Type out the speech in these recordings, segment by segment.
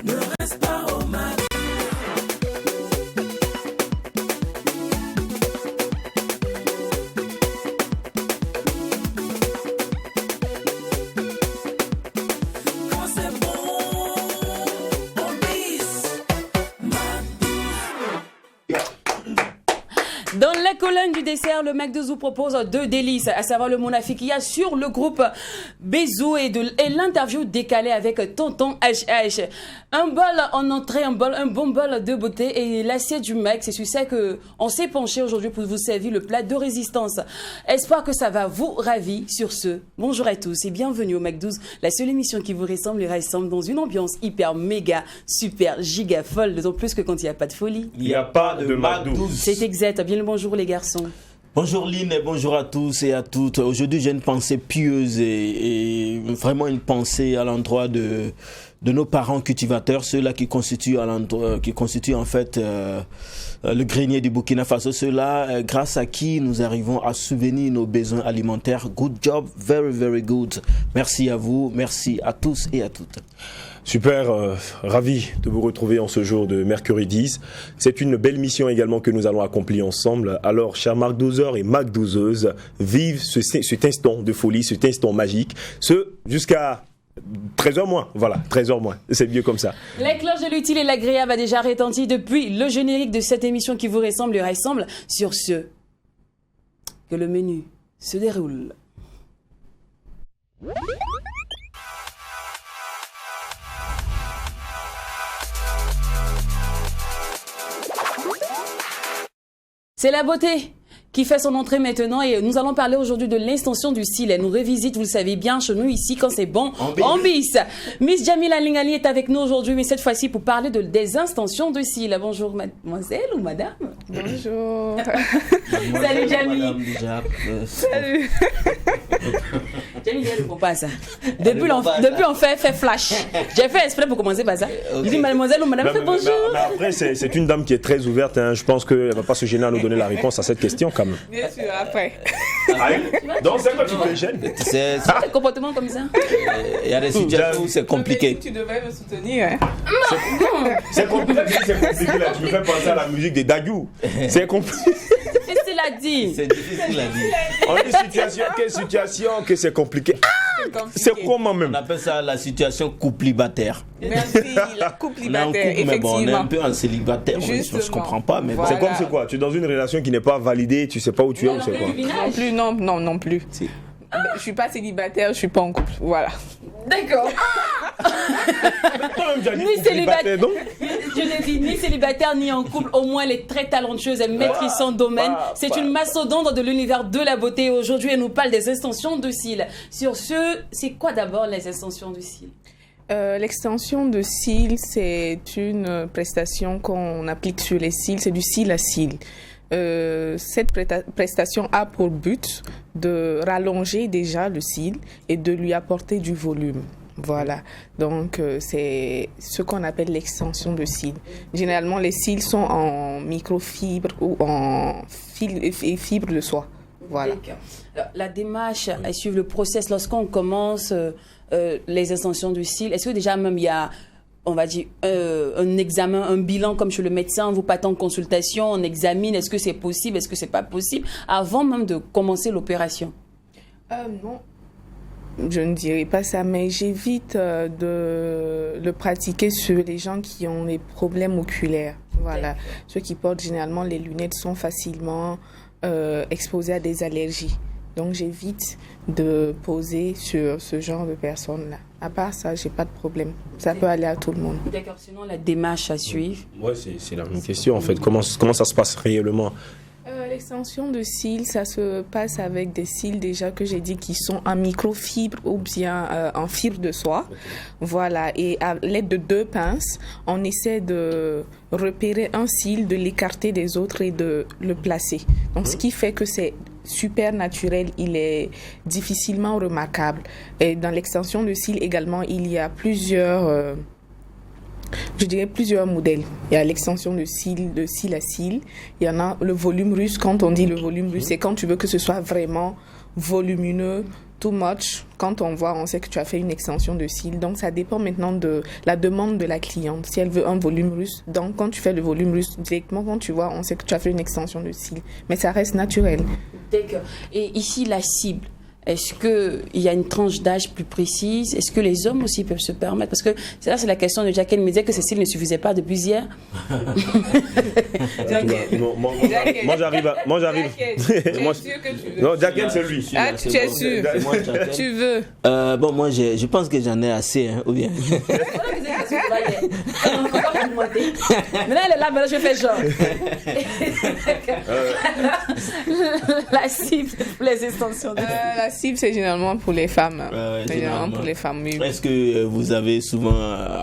Ne reste pas au mal. Quand c'est bon, on bise. Dans la colonne du dessert, le McDo vous propose 2 délices, à savoir le monafikia sur le groupe Bezou et l'interview décalée avec Tonton HH. Un bol en entrée, un bon bol de beauté et l'assiette du Mac. C'est sur ça que on s'est penché aujourd'hui pour vous servir le plat de résistance. Espoir que ça va vous ravir. Sur ce, bonjour à tous et bienvenue au McDo, la seule émission qui vous rassemble dans une ambiance hyper méga, super, giga folle, d'autant plus que quand il n'y a pas de folie. Il n'y a pas de McDo. C'est exact. Bien le bonjour les garçons. Bonjour Lynn et bonjour à tous et à toutes. Aujourd'hui j'ai une pensée pieuse et vraiment une pensée à l'endroit de nos parents cultivateurs, ceux-là qui constituent en fait le grenier du Burkina Faso, ceux-là grâce à qui nous arrivons à souvenir nos besoins alimentaires. Good job, very very good. Merci à vous, merci à tous et à toutes. Super, ravi de vous retrouver en ce jour de mercredi 10. C'est une belle mission également que nous allons accomplir ensemble. Alors, chers McDozers et McDozeuses, vive cet instant de folie, cet instant magique, jusqu'à 13h moins, voilà, 13h moins, c'est mieux comme ça. La cloche de l'utile et l'agréable a déjà retenti depuis le générique de cette émission qui vous ressemble sur ce que le menu se déroule. C'est la beauté qui fait son entrée maintenant et nous allons parler aujourd'hui de l'extension du cil. Elle nous revisite, vous le savez bien, chez nous ici, quand c'est bon, on bise. Miss Jamila Lingali est avec nous aujourd'hui, mais cette fois-ci pour parler des extensions de cil. Bonjour mademoiselle ou madame? Bonjour. Salut Jamila. Salut. Jamila, elle ne comprend pas ça. Depuis on fait flash. J'ai fait exprès pour commencer par ça. Je dis mademoiselle ou madame, fait bonjour. Mais après, c'est une dame qui est très ouverte. Hein. Je pense qu'elle ne va pas se gêner à nous donner la réponse à cette question quand même. Bien sûr, après. Donc c'est quoi tu te gênes? C'est un comportement comme ça. Il y a des situations où c'est compliqué. Tu devrais me soutenir. Hein. C'est compliqué, là. Tu me fais penser à la musique des Dagyou. C'est compliqué. Qu'est-ce qu'il a dit? C'est difficile à dire. On dit quelle situation que c'est compliqué. C'est comment même? On appelle ça la situation couplibataire. Merci, la couplibataire, effectivement. Mais bon, on est un peu en célibataire, je ne comprends pas. Mais voilà. C'est comme c'est quoi? Tu es dans une relation qui n'est pas validée, tu ne sais pas où tu es ou c'est quoi? Non plus. Si. Je suis pas célibataire, je suis pas en couple, voilà. D'accord. Toi-même, tu as dit Ni célibataire, donc? je l'ai dit, ni célibataire ni en couple, au moins elle est très talentueuse, elle maîtrise son domaine. C'est une mastodonte de l'univers de la beauté. Aujourd'hui, elle nous parle des extensions de cils. Sur ce, c'est quoi d'abord les extensions de cils? L'extension de cils, c'est une prestation qu'on applique sur les cils, c'est du cil à cils. Cette prestation a pour but de rallonger déjà le cil et de lui apporter du volume. Voilà, donc c'est ce qu'on appelle l'extension de cils. Généralement, les cils sont en microfibre ou en fibre de soie. Voilà. Alors, la démarche à suivre le process lorsqu'on commence les extensions de cils, est-ce que déjà même il y a, on va dire, un examen, un bilan comme chez le médecin, vous partez en consultation, on examine, est-ce que c'est possible, est-ce que c'est pas possible, avant même de commencer l'opération? Non, je ne dirais pas ça, mais j'évite de le pratiquer sur les gens qui ont des problèmes oculaires. Voilà, ceux qui portent généralement les lunettes sont facilement exposés à des allergies. Donc j'évite de poser sur ce genre de personnes-là. À part ça, j'ai pas de problème. Ça peut aller à tout le monde. D'accord, sinon la démarche à suivre. Ouais, c'est la même question en fait. Comment ça se passe réellement? L'extension de cils, ça se passe avec des cils déjà que j'ai dit qui sont en microfibre ou bien en fibre de soie. Okay. Voilà, et à l'aide de 2 pinces, on essaie de repérer un cil, de l'écarter des autres et de le placer. Donc ce qui fait que c'est super naturel, il est difficilement remarquable. Et dans l'extension de cils également, il y a plusieurs modèles. Il y a l'extension de cils à cils. Il y en a le volume russe. Quand on dit le volume russe, c'est quand tu veux que ce soit vraiment volumineux, too much. Quand on voit, on sait que tu as fait une extension de cils. Donc, ça dépend maintenant de la demande de la cliente. Si elle veut un volume russe, donc quand tu fais le volume russe, directement quand tu vois, on sait que tu as fait une extension de cils. Mais ça reste naturel. D'accord. Et ici, la cible. Est-ce qu'il y a une tranche d'âge plus précise? Est-ce que les hommes aussi peuvent se permettre? Parce que c'est la question de Jacqueline. Elle me disait que Cécile ne suffisait pas depuis hier. Moi j'arrive. Non, Jacqueline c'est lui. Ah, tu es sûr? Tu veux? Bon, moi, je pense que j'en ai assez, hein, ou bien. Maintenant, elle est là, maintenant je fais genre. La cible pour les extensions de La cible, c'est généralement pour les femmes. Ouais, généralement pour les femmes, oui. Est-ce que vous avez souvent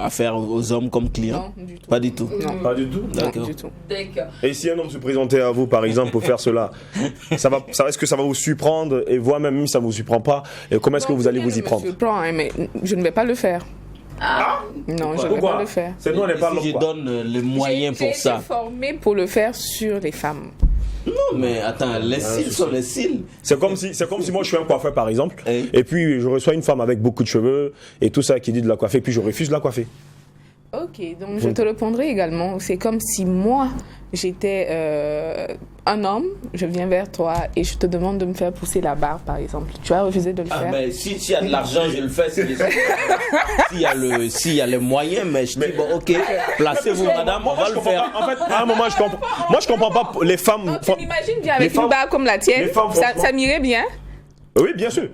affaire aux hommes comme clients? Non, du tout. Pas du tout. Non. Pas du tout. D'accord. Non, du tout. D'accord. Et si un homme se présentait à vous, par exemple, pour faire cela, est-ce que ça va vous surprendre? Et voir même si ça ne vous surprend pas, et comment est-ce que vous allez vous y prendre? Je me surprends, hein, mais je ne vais pas le faire. Non, je ne vais pas le faire. C'est nous, on n'est pas Si je donne les moyens pour ça. J'ai été formée pour le faire sur les femmes. Non, mais attends, les cils sont les cils. C'est comme si moi je suis un coiffeur par exemple, Oui. et puis je reçois une femme avec beaucoup de cheveux et tout ça qui dit de la coiffer, puis je refuse de la coiffer. Ok, donc je te répondrai également. C'est comme si moi, j'étais un homme, je viens vers toi et je te demande de me faire pousser la barbe, par exemple. Tu as refusé de le faire? Mais s'il y a de l'argent, je le fais. S'il y a les moyens, mais je dis, bon, ok, placez-vous, madame, on va le faire. En fait, à un moment, je comprends pas les femmes. Donc, tu m'imagines bien avec les femmes- une barbe comme la tienne, les femmes ça m'irait bien. Oui, bien sûr.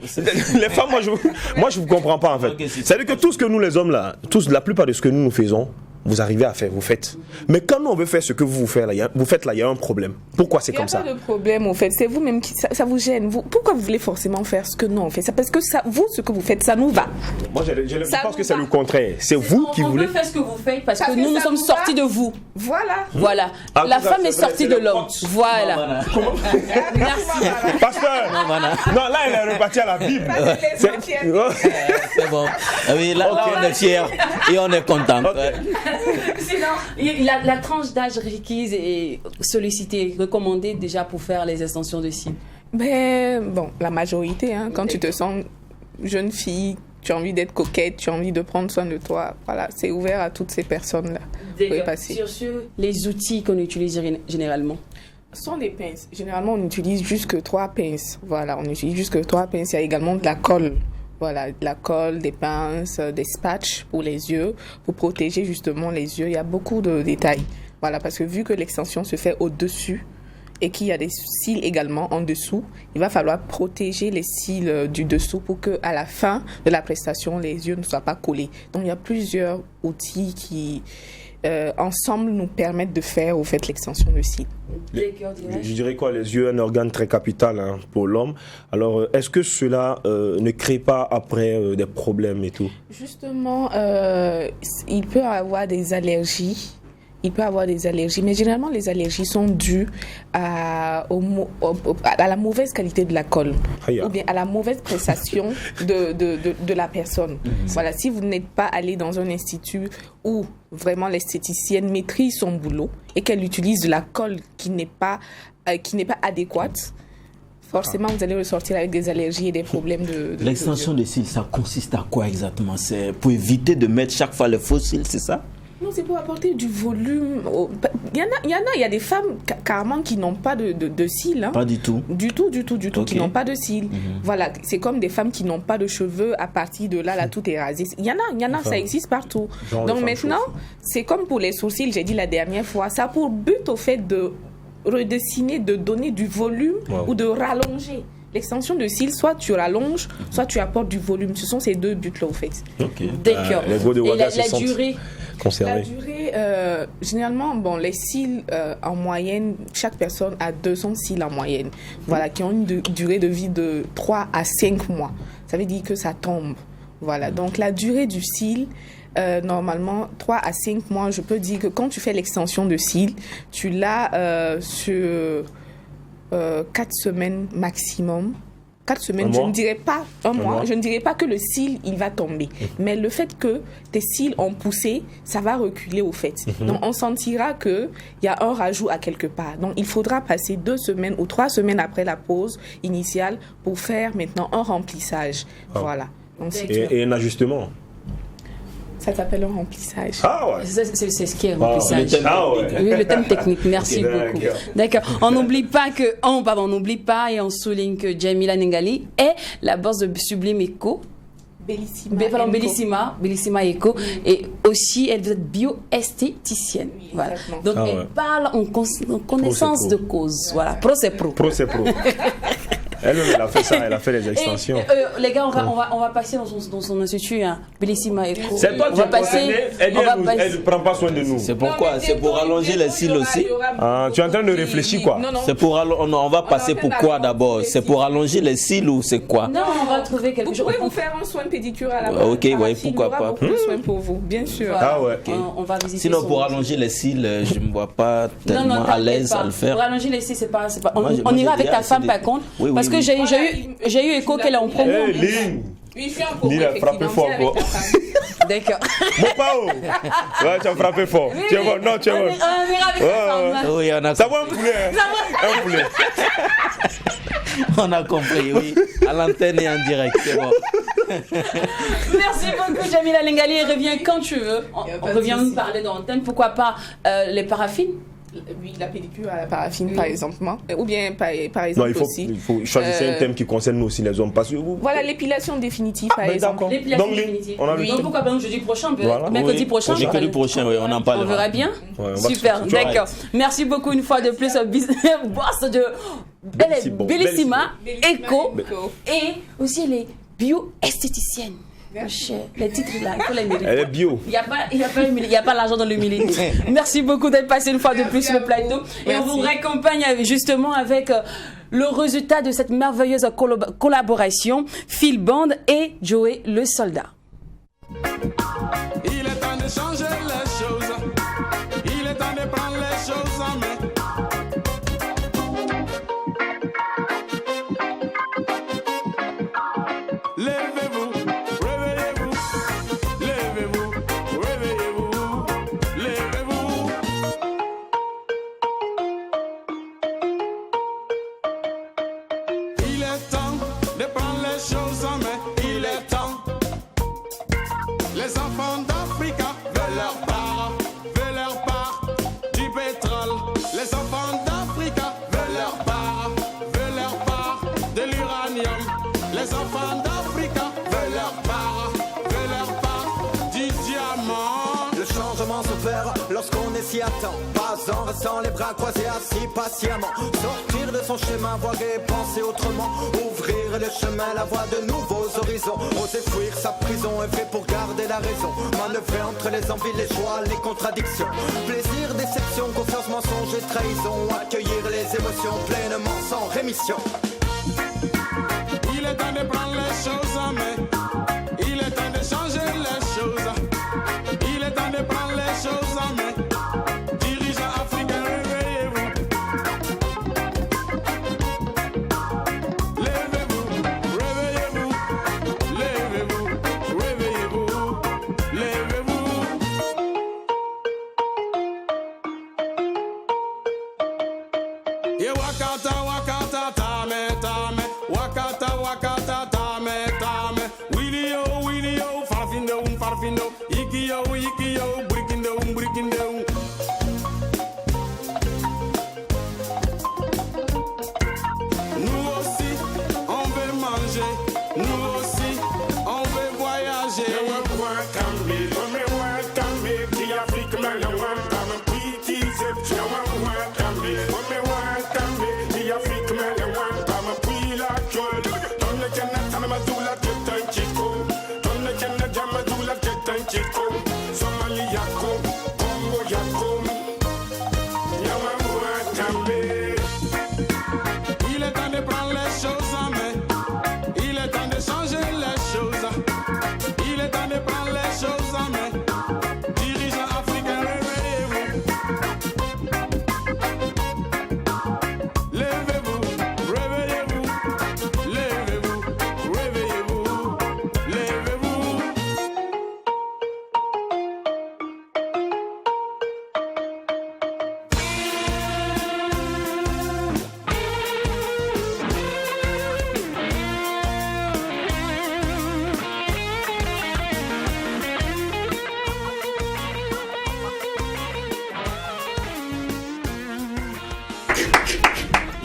Les femmes, moi, je vous comprends pas en fait. Ok, C'est-à-dire que tout ce que nous les hommes là, la plupart de ce que nous faisons, vous arrivez à faire, vous faites. Mais quand nous on veut faire ce que vous faites là, il y a un problème. Pourquoi c'est Il n'y a comme ça? pas de problème, au fait. C'est vous-même qui. Ça vous gêne. Pourquoi vous voulez forcément faire ce que nous on fait? C'est parce que vous, ce que vous faites, ça nous va. Moi, je Ça pense nous que c'est va. le contraire. C'est vous qui on voulez. veut faire ce que vous faites parce Parce que que nous ça sommes vous sortis va. de vous. Voilà. Voilà. Ah, La tout ça, femme est c'est vrai, sortie c'est de le l'homme. proche. Voilà. Merci. Pasteur. Non, là, il est reparti à la Bible. C'est bon. Ah oui, là, on est fiers et on est content. Sinon, la tranche d'âge requise et sollicitée, recommandée déjà pour faire les extensions de cils. Mais bon, la majorité, hein, quand tu te sens jeune fille, tu as envie d'être coquette, tu as envie de prendre soin de toi, voilà, c'est ouvert à toutes ces personnes-là. Vous pouvez passer. Sur les outils qu'on utilise généralement. Ce sont des pinces. Généralement, on utilise jusque 3 pinces. Voilà, on utilise jusque 3 pinces. Il y a également de la colle. Voilà, de la colle, des pinces, des patchs pour les yeux, pour protéger justement les yeux. Il y a beaucoup de détails. Voilà, parce que vu que l'extension se fait au-dessus et qu'il y a des cils également en dessous, il va falloir protéger les cils du dessous pour qu'à la fin de la prestation, les yeux ne soient pas collés. Donc, il y a plusieurs outils qui, ensemble, nous permettent de faire, au fait, l'extension de cils. Je dirais quoi, les yeux, un organe très capital hein, pour l'homme. Alors, est-ce que cela ne crée pas après des problèmes et tout? Justement, il peut avoir des allergies. Mais généralement, les allergies sont dues à la mauvaise qualité de la colle ou bien à la mauvaise prestation de la personne. Voilà, si vous n'êtes pas allé dans un institut où vraiment l'esthéticienne maîtrise son boulot et qu'elle utilise de la colle qui n'est pas adéquate, forcément, vous allez ressortir avec des allergies et des problèmes de L'extension de cils, ça consiste à quoi exactement? C'est pour éviter de mettre chaque fois le faux cils, c'est ça? Non, c'est pour apporter du volume. Il y a des femmes carrément qui n'ont pas de cils. Hein. Pas du tout. Du tout, Ok. qui n'ont pas de cils. Voilà, c'est comme des femmes qui n'ont pas de cheveux, à partir de là, tout est rasé. Il y en a, ça existe partout. Genre Donc les femmes maintenant, c'est comme pour les sourcils, j'ai dit la dernière fois, ça a pour but au fait de redessiner, de donner du volume ou de rallonger. L'extension de cils, soit tu rallonges, soit tu apportes du volume. Ce sont ces deux buts-là, au fait. Ok. D'accord. Les gros de Et Ouaga se la sentent durée. concernés. La durée, généralement, bon, les cils, en moyenne, chaque personne a 200 cils en moyenne. Voilà, qui ont une durée de vie de 3 à 5 mois. Ça veut dire que ça tombe. Voilà, donc la durée du cil, normalement, 3 à 5 mois, je peux dire que quand tu fais l'extension de cils, tu l'as sur 4 semaines maximum. 4 semaines, Un je mois? ne dirais pas un mois, mois. je ne dirais pas que le cil, il va tomber. Mais le fait que tes cils ont poussé, ça va reculer au fait. Donc, on sentira qu'il y a un rajout à quelque part. Donc, il faudra passer 2 semaines ou 3 semaines après la pause initiale pour faire maintenant un remplissage. Voilà. Donc, Et un ajustement. ça s'appelle un remplissage. Ah ouais. C'est ce qui est remplissage. Ah ouais. Oui, le thème technique, merci Ok, beaucoup. d'accord. D'accord. On n'oublie pas on n'oublie pas et on souligne que Jamila Nengali est la boss de Sublime Eco. Bellissima Eco. Et aussi, elle veut être bioesthéticienne. Oui, Voilà. exactement. Donc, Ah elle ouais. parle en connaissance pro. de cause. Voilà. Pro, c'est pro. Pro, c'est pro. Elle-même, elle a fait ça, elle a fait les extensions. Et, les gars, on va passer dans son institut, hein, Bellissima Eco. C'est toi On qui va es passer. concerné, elle dit, on va elle passer- ne prend pas soin de nous. C'est pourquoi? C'est pour allonger les cils aussi? Ah, tu es en train de réfléchir quoi? Non, non. C'est pour on va passer pour quoi d'abord? C'est pour allonger les cils ou c'est quoi? Non, on va trouver quelque Vous chose. pouvez vous faire un soin de pédicure à la Ouais, ok, ouais, parafine, pourquoi il y aura pas. beaucoup de soins pour vous, bien sûr. Voilà. Ah ouais. On va visiter Sinon, son- pour allonger les cils, je ne me vois pas tellement à t'inquiète l'aise pas. à le faire. Pour allonger les cils, c'est pas. Moi, On j'ai ira avec déjà ta femme essayé par de- contre. Oui, parce oui, que oui. j'ai eu écho qu'elle est en promo. Hey, Lynn! Oui, je suis un Lynn a frappé fort, quoi. D'accord. Mon pao! Ouais, tu as frappé fort. Tu es bon, non, tu es On bon. ira avec Ouais, ta femme. ouais. hein. Oui, on a, Ça va un poulet, hein? Un poulet. on a compris, oui. À l'antenne et en direct, c'est bon. Merci beaucoup, Jamila Nengali. Reviens quand tu veux. Y a On pas de revient nous souci. parler dans l'antenne. Pourquoi pas les paraffines? Oui, la pédicure à la paraffine, par exemple. Ou bien, par Non, exemple, il aussi. faut choisir un thème qui concerne nous aussi, les hommes. Parce que Voilà, l'épilation définitive, par ben, exemple. d'accord. L'épilation Donc, Lynn, définitive. on a le Donc temps. pourquoi pas jeudi prochain, Voilà. mercredi Oui, prochain. mercredi prochain, oui, on en parlera. On verra bien. Ouais, on va Super, se- tu vas d'accord. Merci beaucoup une fois de plus au boss de Bellissima Eco et aussi les bio-esthéticiennes. Les titres là, il faut les mériter. Elle est bio. Il n'y a pas l'argent dans l'humilité. Merci beaucoup d'être passé une fois de plus sur le plateau. Et on vous raccompagne justement avec le résultat de cette merveilleuse collaboration, Phil Bond et Joey le soldat. Il est temps de changer les choses. Il est temps de prendre les choses en main. Levez-vous, réveillez-vous. Levez-vous, réveillez-vous. Levez-vous. Il est temps de prendre les choses en main. Il est temps. Les enfants d'Africa veulent leur part du pétrole. Les enfants d'Africa veulent leur part de l'uranium. Les enfants d'Africa veulent leur part du diamant. Le changement s'opère lorsqu'on est s'y attend. Pas en restant les bras croisés assis patiemment. Sortir de son schéma, voir et penser autrement. Ouvrir le chemin, la voie de nouveaux horizons. Oser fuir sa prison, œuvrer pour garder la raison. Manœuvrer entre les envies, les joies, les contradictions. Plaisir, déception, confiance, mensonge et trahison. Accueillir les émotions pleinement sans rémission. Il est temps de prendre les choses en main. Il est temps de changer les choses. Il est temps de prendre les choses en main. Dirigeants africains, réveillez-vous. Levez-vous, réveillez-vous. Levez-vous, réveillez-vous. Levez-vous. Yeah, wakata, wakata, tame, tame. Wakata, wakata, tame, tame. Willy yo, farfindo. Iki yo, brikindo. Nous aussi, on veut manger. Nous aussi, on veut voyager. Somalia, Congo,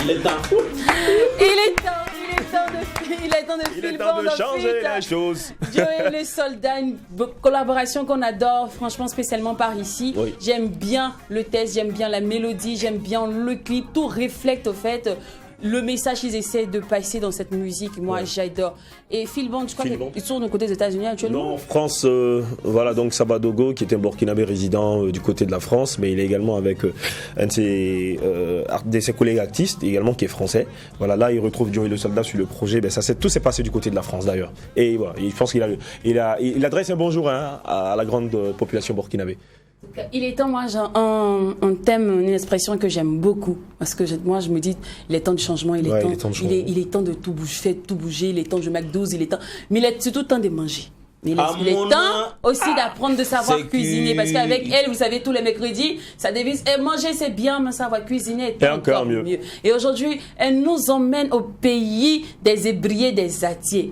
Il est temps. Il est temps de changer la chose. Joey le soldat, une collaboration qu'on adore, franchement, spécialement par ici. Oui. J'aime bien le texte, j'aime bien la mélodie, j'aime bien le clip. Tout reflète au fait le message qu'ils essaient de passer dans cette musique. Moi, j'adore. Et Phil Bond, je crois qu'ils sont du côté des États-Unis actuellement. Non, en France, voilà, donc Sabadogo, qui est un Burkinabé résident du côté de la France, mais il est également avec un de ses collègues artistes, également qui est français. Voilà, là, il retrouve Joey le soldat sur le projet. Ben, tout s'est passé du côté de la France d'ailleurs. Et voilà, je pense qu'il adresse un bonjour à la grande population burkinabé. Il est temps, moi, j'ai un thème, une expression que j'aime beaucoup. Parce que moi, je me dis, il est temps de changement, il est temps de tout bouger, il est temps de McDo, il est temps. Mais il est surtout temps de manger. Mais il est temps aussi d'apprendre de savoir cuisiner. Parce qu'avec elle, vous savez, tous les mercredis, ça devise, manger c'est bien, mais savoir cuisiner est encore mieux. Et aujourd'hui, elle nous emmène au pays des Hébriers, des Atiers.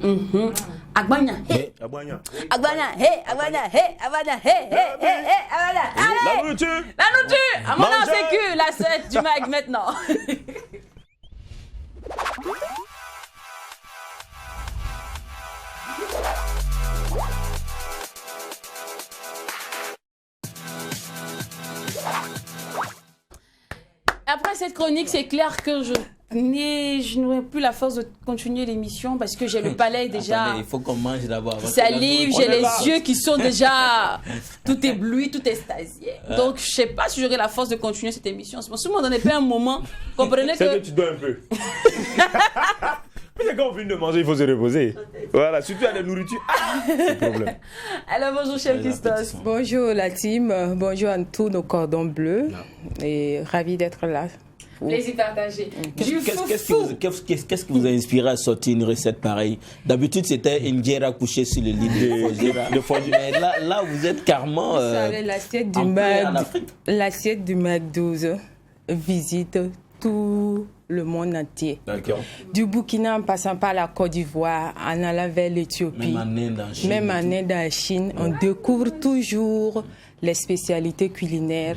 Agbanya, hey. Agbanya, hey. Agbanya, hey. Agbanya, hey. Allez. La nourriture. À mon nom, c'est que la 7 du mag maintenant. Après cette chronique, c'est clair que je n'aurai plus la force de continuer l'émission parce que j'ai le palais déjà. Attendez, il faut qu'on mange d'abord. Salive, j'ai les yeux qui sont déjà tout éblouis, tout extasiés. Donc, je ne sais pas si j'aurai la force de continuer cette émission. Si on m'en donnait pas un moment, comprenez que... Tu dois un peu. Mais quand on finit de manger, il faut se reposer. Voilà, surtout à la nourriture. C'est le problème. Alors, bonjour, chef Christos. Bonjour, la team. Bonjour à tous nos cordons bleus. Et ravi d'être là. Plaisir partagé. Qu'est-ce qui vous a inspiré à sortir une recette pareille? D'habitude, c'était une guerre couchée sur le lit de Fodira. Mais là, vous êtes carrément l'assiette du Mac 12 visite tout le monde entier. D'accord. Du Burkina en passant par la Côte d'Ivoire, en allant vers l'Éthiopie, même en Inde, en Chine, on découvre toujours les spécialités culinaires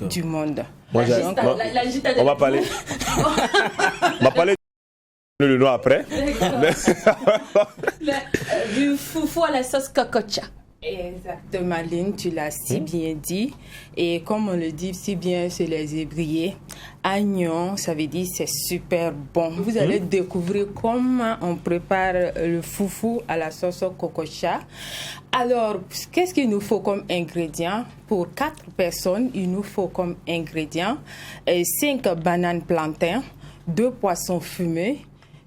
du monde. Moi, on va parler. On va parler de nom après. Du foufou à la sauce cococha. Exactement, Lynn, tu l'as si bien dit. Et comme on le dit si bien chez les Hébriers, agnon, ça veut dire c'est super bon. Vous allez découvrir comment on prépare le foufou à la sauce cococha. Alors, qu'est-ce qu'il nous faut comme ingrédients? Pour 4 personnes, il nous faut comme ingrédients 5 bananes plantains, 2 poissons fumés,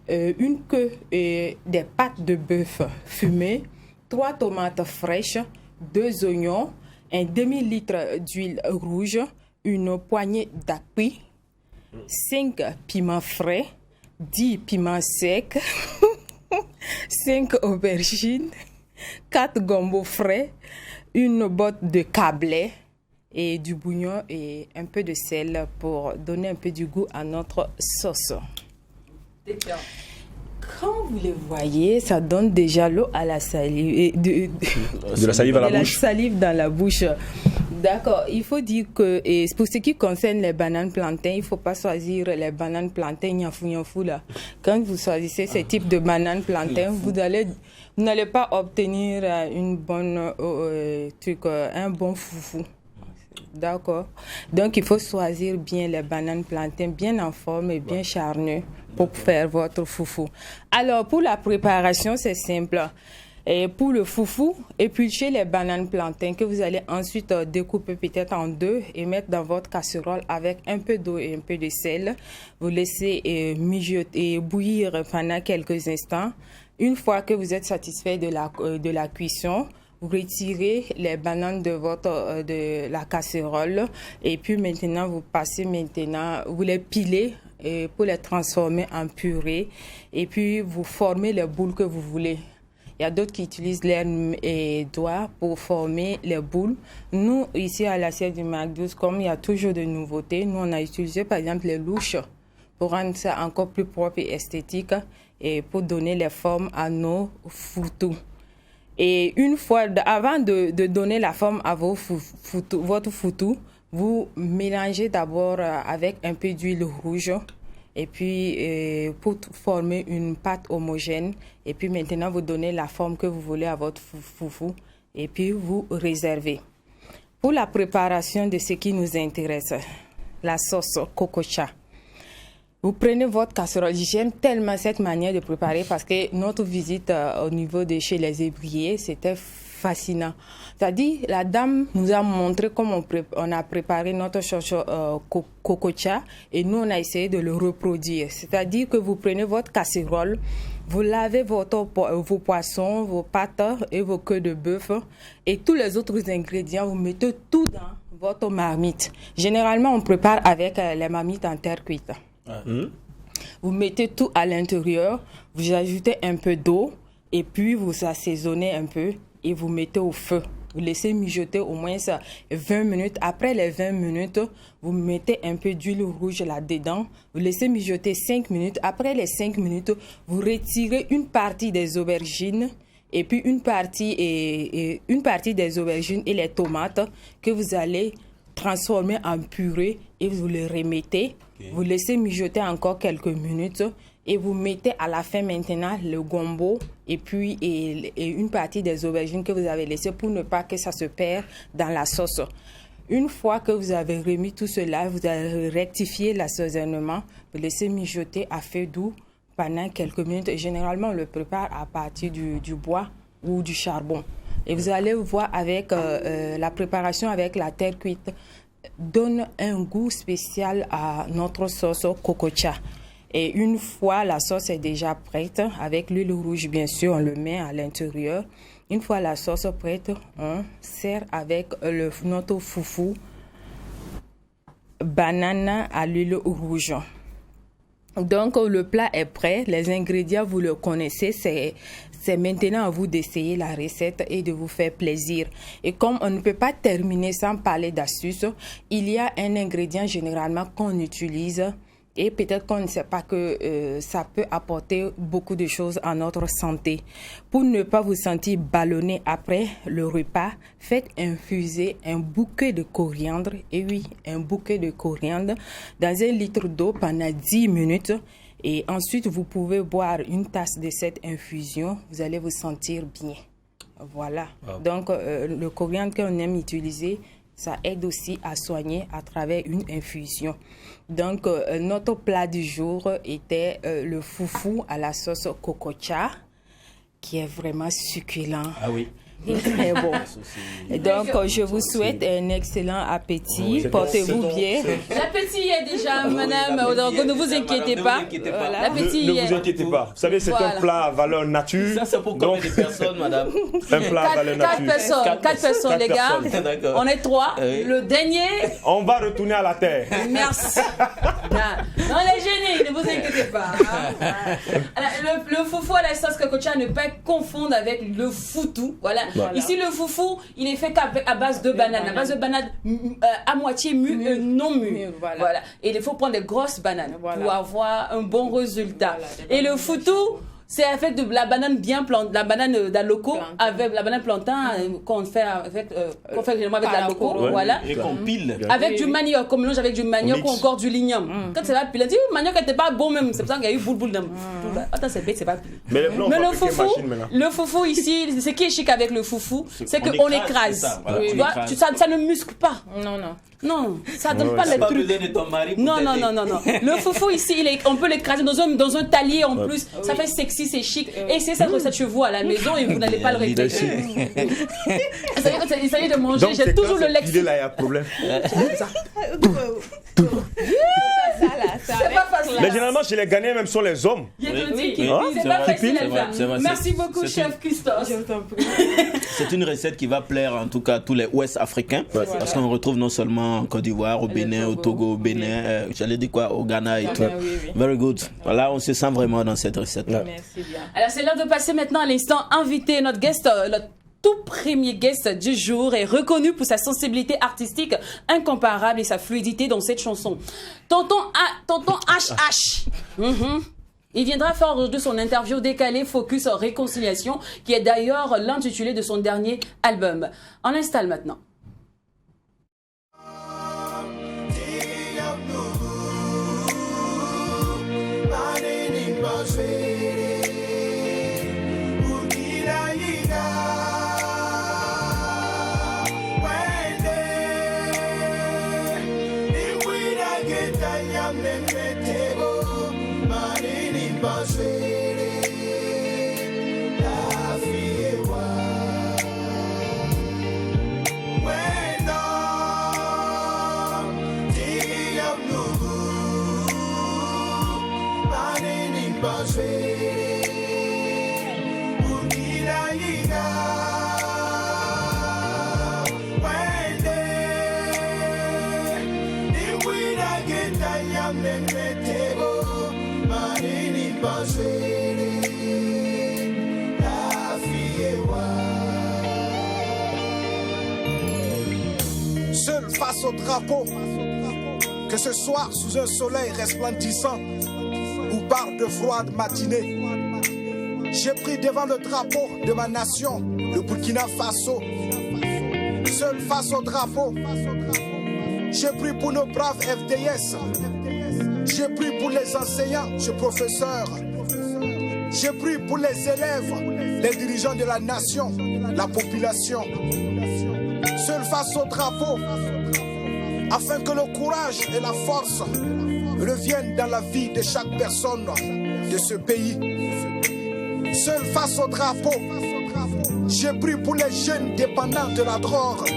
une queue et des pâtes de bœuf fumées, 3 tomates fraîches, 2 oignons, un demi-litre d'huile rouge, une poignée d'api, 5 piments frais, 10 piments secs, 5 aubergines, 4 gombo frais, une botte de câblé et du bouillon et un peu de sel pour donner un peu du goût à notre sauce. Quand vous les voyez, ça donne déjà l'eau à la salive. De la salive à la bouche. La salive dans la bouche. D'accord. Il faut dire que, et pour ce qui concerne les bananes plantains, il ne faut pas choisir les bananes plantains nyafou là. Quand vous choisissez ce type de bananes plantains, vous n'allez pas obtenir un bon foufou. D'accord. Donc, il faut choisir bien les bananes plantains, bien en forme et bien charnues pour faire votre foufou. Alors, pour la préparation, c'est simple. Et pour le foufou, épluchez les bananes plantains que vous allez ensuite découper peut-être en 2 et mettre dans votre casserole avec un peu d'eau et un peu de sel. Vous laissez mijoter et bouillir pendant quelques instants. Une fois que vous êtes satisfait de la cuisson, vous retirez les bananes de la casserole et puis maintenant vous les pilez pour les transformer en purée et puis vous formez les boules que vous voulez. Il y a d'autres qui utilisent leurs doigts pour former les boules. Nous, ici à l'assiette du Mac 12, comme il y a toujours de nouveautés, nous on a utilisé par exemple les louches pour rendre ça encore plus propre et esthétique et pour donner les formes à nos foutous. Et une fois, avant de donner la forme à votre foutou, vous mélangez d'abord avec un peu d'huile rouge Et puis, pour former une pâte homogène. Et puis maintenant, vous donnez la forme que vous voulez à votre foufou. Et puis, vous réservez. Pour la préparation de ce qui nous intéresse, la sauce cococha. Vous prenez votre casserole. J'aime tellement cette manière de préparer parce que notre visite au niveau de chez les Évriers, c'était fascinant. C'est-à-dire, la dame nous a montré comment on a préparé notre sauce cococha et nous, on a essayé de le reproduire. C'est-à-dire que vous prenez votre casserole, vous lavez vos poissons, vos pâtes et vos queues de bœuf et tous les autres ingrédients, vous mettez tout dans votre marmite. Généralement, on prépare avec les marmites en terre cuite. Vous mettez tout à l'intérieur, vous ajoutez un peu d'eau et puis vous assaisonnez un peu et vous mettez au feu. Vous laissez mijoter au moins 20 minutes. Après les 20 minutes, vous mettez un peu d'huile rouge là-dedans. Vous laissez mijoter 5 minutes. Après les 5 minutes, vous retirez une partie des aubergines et puis une partie des aubergines et les tomates que vous allez transformer en purée et vous le remettez. Okay. Vous laissez mijoter encore quelques minutes et vous mettez à la fin maintenant le gombo et puis et une partie des aubergines que vous avez laissées pour ne pas que ça se perde dans la sauce. Une fois que vous avez remis tout cela, vous allez rectifier l'assaisonnement, vous laissez mijoter à feu doux pendant quelques minutes. Et généralement, on le prépare à partir du bois ou du charbon. Et vous allez voir avec la préparation avec la terre cuite donne un goût spécial à notre sauce cococha. Et une fois la sauce est déjà prête, avec l'huile rouge bien sûr, on le met à l'intérieur. Une fois la sauce prête, on sert avec notre foufou, banane à l'huile rouge. Donc le plat est prêt, les ingrédients vous le connaissez, c'est maintenant à vous d'essayer la recette et de vous faire plaisir. Et comme on ne peut pas terminer sans parler d'astuces, il y a un ingrédient généralement qu'on utilise et peut-être qu'on ne sait pas que ça peut apporter beaucoup de choses à notre santé. Pour ne pas vous sentir ballonné après le repas, faites infuser un bouquet de coriandre, et oui, un bouquet de coriandre, dans 1 litre d'eau pendant 10 minutes. Et ensuite, vous pouvez boire une tasse de cette infusion. Vous allez vous sentir bien. Voilà. Ah. Donc, le coriandre qu'on aime utiliser, ça aide aussi à soigner à travers une infusion. Donc, notre plat du jour était le foufou à la sauce cococha, qui est vraiment succulent. Ah oui. Très bon. Et donc, je vous souhaite un excellent appétit. Portez-vous bien. L'appétit est déjà, madame. Donc, ne vous inquiétez pas. L'appétit est. Ne vous inquiétez pas. Vous savez, c'est un plat à valeur nature. Ça, c'est pour combien de personnes, madame? Un plat à valeur nature. 4 personnes, les gars. On est 3. Le dernier. On va retourner à la terre. Merci. Non, les génies, ne vous inquiétez pas. Le foufou à la sauce cococha, ne pas confondre avec le foutou. Voilà. Ici, le foufou, il est fait à base de bananes. À base de bananes à moitié mûres, non mûres. Voilà. Et il faut prendre des grosses bananes pour avoir un bon résultat. Et le foutou, c'est avec de la banane bien plantée, la banane d'aloco, avec la banane plantain qu'on fait généralement avec la loco, voilà. Et qu'on pile. Avec du manioc, qu'on mélange avec du manioc ou encore du lignum. Quand c'est pas pilé, dit manioc n'était pas bon même, c'est pour ça qu'il y a eu boule dans. Attends, c'est bête, c'est pas pilé. Mais le foufou ici, ce qui est chic avec le foufou, c'est qu'on écrase. Tu vois, ça ne muscle pas. Non, ça donne pas les trucs. Non. Le foufou ici, il on peut l'écraser dans un talier en plus. Ça fait sexy, c'est chic. Et c'est cette recette chez vous à la maison et vous n'allez pas le répéter. Il s'agit de manger. J'ai toujours le lexique. Il est là, il y a un problème. C'est pas facile. Mais généralement, chez les Ghanéens, même sont les hommes. Je te dis, c'est pas facile à faire. Merci beaucoup, chef Christophe. C'est une recette qui va plaire en tout cas à tous les Ouest africains. Parce qu'on retrouve non seulement en Côte d'Ivoire, au Bénin, au Togo, au Bénin, j'allais dire quoi, au Ghana et tout. Very good. Voilà, on se sent vraiment dans cette recette-là. Merci bien. Alors, c'est l'heure de passer maintenant à l'instant invité. Notre guest, le tout premier guest du jour, est reconnu pour sa sensibilité artistique incomparable et sa fluidité dans cette chanson. Tonton HH. Il viendra faire aujourd'hui son interview décalée Focus Réconciliation, qui est d'ailleurs l'intitulé de son dernier album. On l'installe maintenant. Seul face au drapeau, que ce soit sous un soleil resplendissant ou par de froides matinées, j'ai pris devant le drapeau de ma nation, le Burkina Faso. Seul face au drapeau, j'ai pris pour nos braves FDS, j'ai pris pour les enseignants, les professeurs, j'ai pris pour les élèves, les dirigeants de la nation, la population. Seul face au drapeau, afin que le courage et la force reviennent dans la vie de chaque personne de ce pays. Seul face au drapeau, j'ai pris pour les jeunes dépendants de la drogue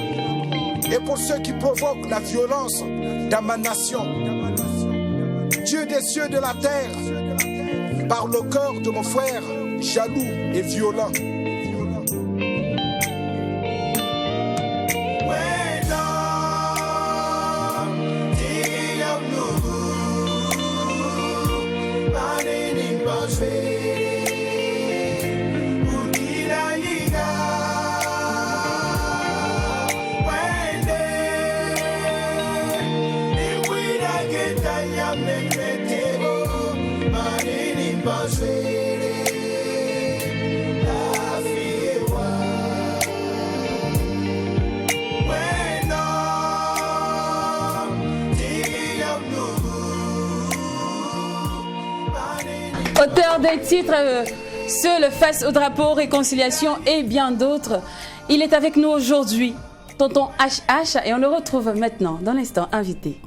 et pour ceux qui provoquent la violence dans ma nation. Dieu des cieux et de la terre, par le cœur de mon frère, jaloux et violent. Auteur des titres Seul face au drapeau, Réconciliation et bien d'autres. Il est avec nous aujourd'hui, Tonton HH, et on le retrouve maintenant dans l'instant invité.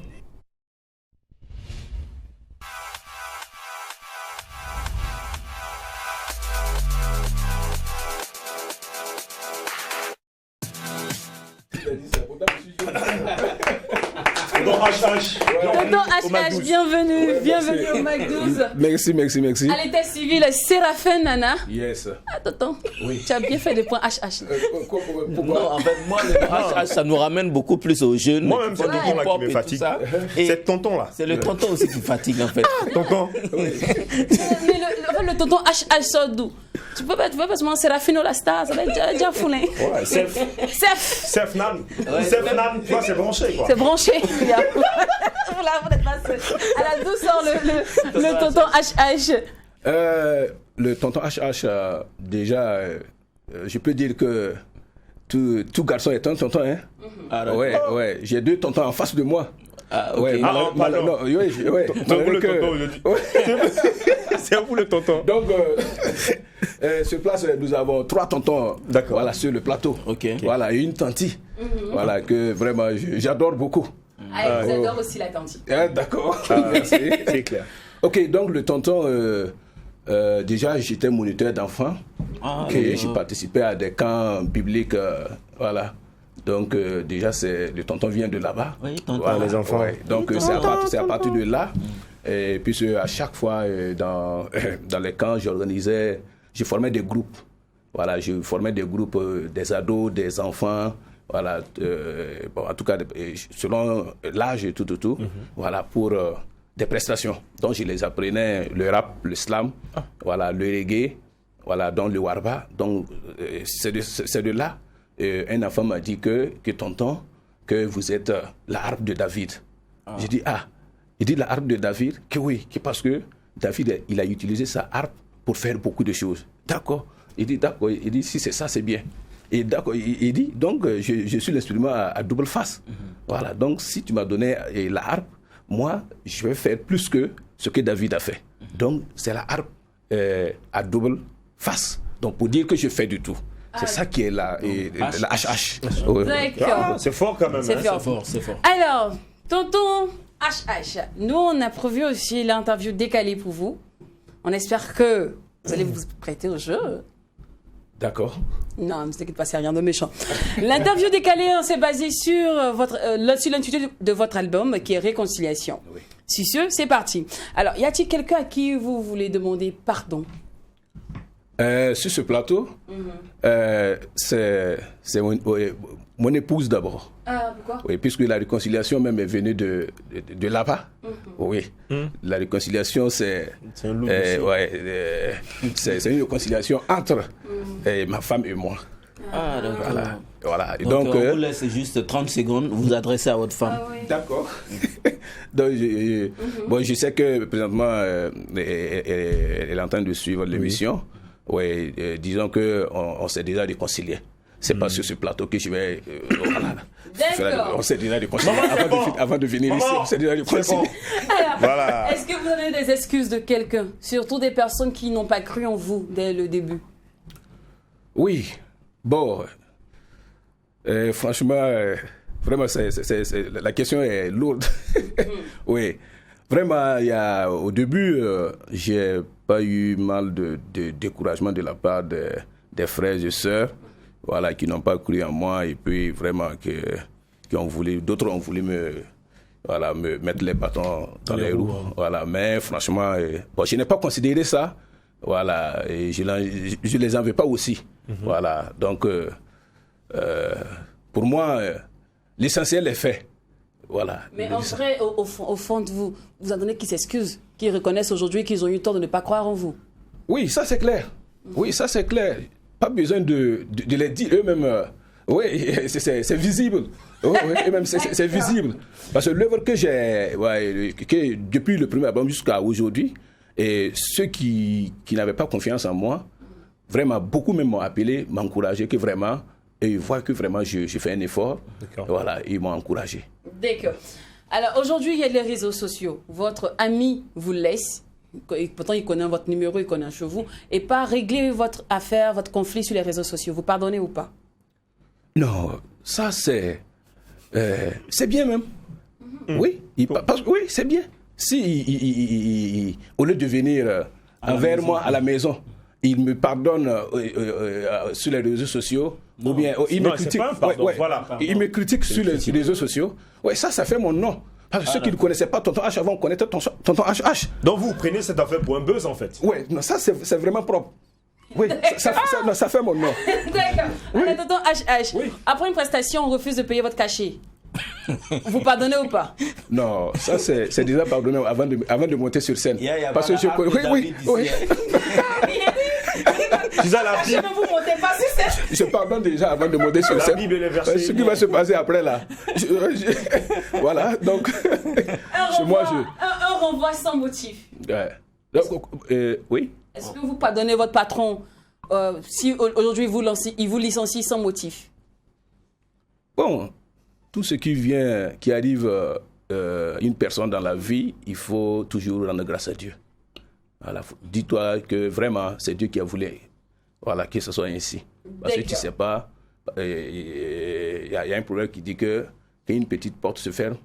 Tonton HH, bienvenue au Mac 12. Merci. À l'état civil, Séraphin Nana. Yes. Ah, tonton, tu as bien fait des points HH. Non, en fait, moi, le HH, ça nous ramène beaucoup plus aux jeunes. Moi-même, c'est le tonton là qui me fatigue. C'est tonton là. C'est le tonton aussi qui fatigue, en fait. Tonton. Mais le tonton HH sort d'où? Tu peux pas seulement Séraphin la star, ça va être déjà foulé. Ouais, Sef Nan. Sef Nan, tu vois, c'est branché quoi. C'est branché. Vous n'êtes pas seul. Alors, d'où sort le tonton HH? Le tonton HH, déjà, je peux dire que tout garçon est un tonton. Hein? Ouais. J'ai deux tontons en face de moi. Ah, ok. C'est vous le tonton. Donc, sur place, nous avons 3 tontons sur le plateau. Okay. Voilà, et une tantie. Voilà, que vraiment, j'adore beaucoup. Ah, vous adorez aussi la tantie. D'accord. C'est clair. Ok, donc le tonton, déjà, j'étais moniteur d'enfants. J'ai participé à des camps bibliques. Voilà. Donc, déjà, le tonton vient de là-bas. Oui, tonton. Voilà, les enfants. Donc, c'est à partir de là. Et puis, à chaque fois, dans les camps, je formais des groupes. Voilà, je formais des groupes, des ados, des enfants. Voilà, en tout cas, selon l'âge et tout. Voilà, pour des prestations. Donc, je les apprenais le rap, le slam, voilà, le reggae, voilà, donc le warba. Donc, c'est de là. Un enfant m'a dit que tonton, que vous êtes la harpe de David. J'ai dit, il dit la harpe de David, que oui, parce que David, il a utilisé sa harpe pour faire beaucoup de choses. D'accord. Il dit, d'accord, il dit, si c'est ça, c'est bien. Et d'accord, il dit, donc, je suis l'instrument à double face. Voilà, donc, si tu m'as donné la harpe, moi, je vais faire plus que ce que David a fait. Donc, c'est la harpe à double face. Donc, pour dire que je fais du tout. C'est ça qui est la HH. D'accord. C'est fort quand même. C'est hein. fort. C'est fort. Alors, tonton HH, nous on a prévu aussi l'interview décalée pour vous. On espère que vous allez vous prêter au jeu. D'accord. Non, ne t'inquiète pas, c'est rien de méchant. L'interview décalée, on s'est basé sur sur l'intitulé de votre album qui est Réconciliation. Oui. Si c'est parti. Alors, y a-t-il quelqu'un à qui vous voulez demander pardon? Sur ce plateau, c'est mon épouse d'abord. Ah, pourquoi? Oui, puisque la réconciliation même est venue de là-bas. Oui. La réconciliation, c'est un loup c'est une réconciliation entre ma femme et moi. Ah, d'accord. Voilà. Et Donc, donc, on vous laisse juste 30 secondes, vous adressez à votre femme. Ah, oui. d'accord. Donc, bon, je sais que présentement, elle est en train de suivre l'émission. Oui, disons qu'on s'est déjà réconcilié. C'est pas sur ce plateau que je vais. D'accord. On s'est déjà réconcilié. Avant de venir ici, on s'est déjà réconcilié. Alors, Voilà. est-ce que vous avez des excuses de quelqu'un? Surtout des personnes qui n'ont pas cru en vous dès le début. Oui. Bon. Franchement, vraiment, la question est lourde. Oui. Vraiment, au début, j'ai pas eu mal de découragement de la part des frères et sœurs, voilà, qui n'ont pas cru en moi et puis vraiment d'autres ont voulu me mettre les bâtons dans les roues. Voilà, mais franchement, bon, je n'ai pas considéré ça, voilà, et je les en veux pas aussi, voilà. Donc, pour moi, l'essentiel est fait. Voilà. Mais en vrai, au fond de vous, vous attendez qu'ils s'excusent, qu'ils reconnaissent aujourd'hui qu'ils ont eu tort de ne pas croire en vous. Oui, ça c'est clair. Oui, ça c'est clair. Pas besoin de les dire eux-mêmes. Oui, c'est visible. Oui, eux-mêmes, c'est visible. Parce que l'œuvre que j'ai, que depuis le premier album jusqu'à aujourd'hui, et ceux qui n'avaient pas confiance en moi, vraiment, beaucoup même m'ont appelé, m'ont encouragé, que vraiment, et ils voient que vraiment je fais un effort. Voilà, ils m'ont encouragé. D'accord. Alors aujourd'hui, il y a les réseaux sociaux. Votre ami vous laisse, pourtant il connaît votre numéro, il connaît chez vous, et pas régler votre affaire, votre conflit sur les réseaux sociaux. Vous pardonnez ou pas? Non, ça c'est bien même. Oui, oui, c'est bien. Si au lieu de venir envers moi à la maison, il me pardonne sur les réseaux sociaux, ou bien il me critique. Il me critique sur les réseaux sociaux. Ouais, ça fait mon nom. Parce que ceux qui ne connaissaient pas Tonton H avant connaître Tonton HH. Donc vous prenez cette affaire pour un buzz en fait. Oui, ça c'est vraiment propre. Oui, ça fait mon nom. D'accord. Oui. Alors, Tonton HH, Oui. après une prestation, on refuse de payer votre cachet. Vous pardonnez ou pas? Non, ça c'est déjà pardonné avant de monter sur scène. Parce que je oui. Je ne vous montez pas sur scène. Je pardonne déjà avant de monter sur scène. Ce qui va se passer après là. Voilà, donc. Un renvoi sans motif. Donc, oui. Est-ce que vous pardonnez votre patron si aujourd'hui il vous licencie sans motif? Bon, tout ce qui arrive une personne dans la vie, il faut toujours rendre grâce à Dieu. Voilà, dis-toi que vraiment, c'est Dieu qui a voulu que ce soit ainsi. Parce que tu ne sais pas, il y a un proverbe qui dit que quand une petite porte se ferme,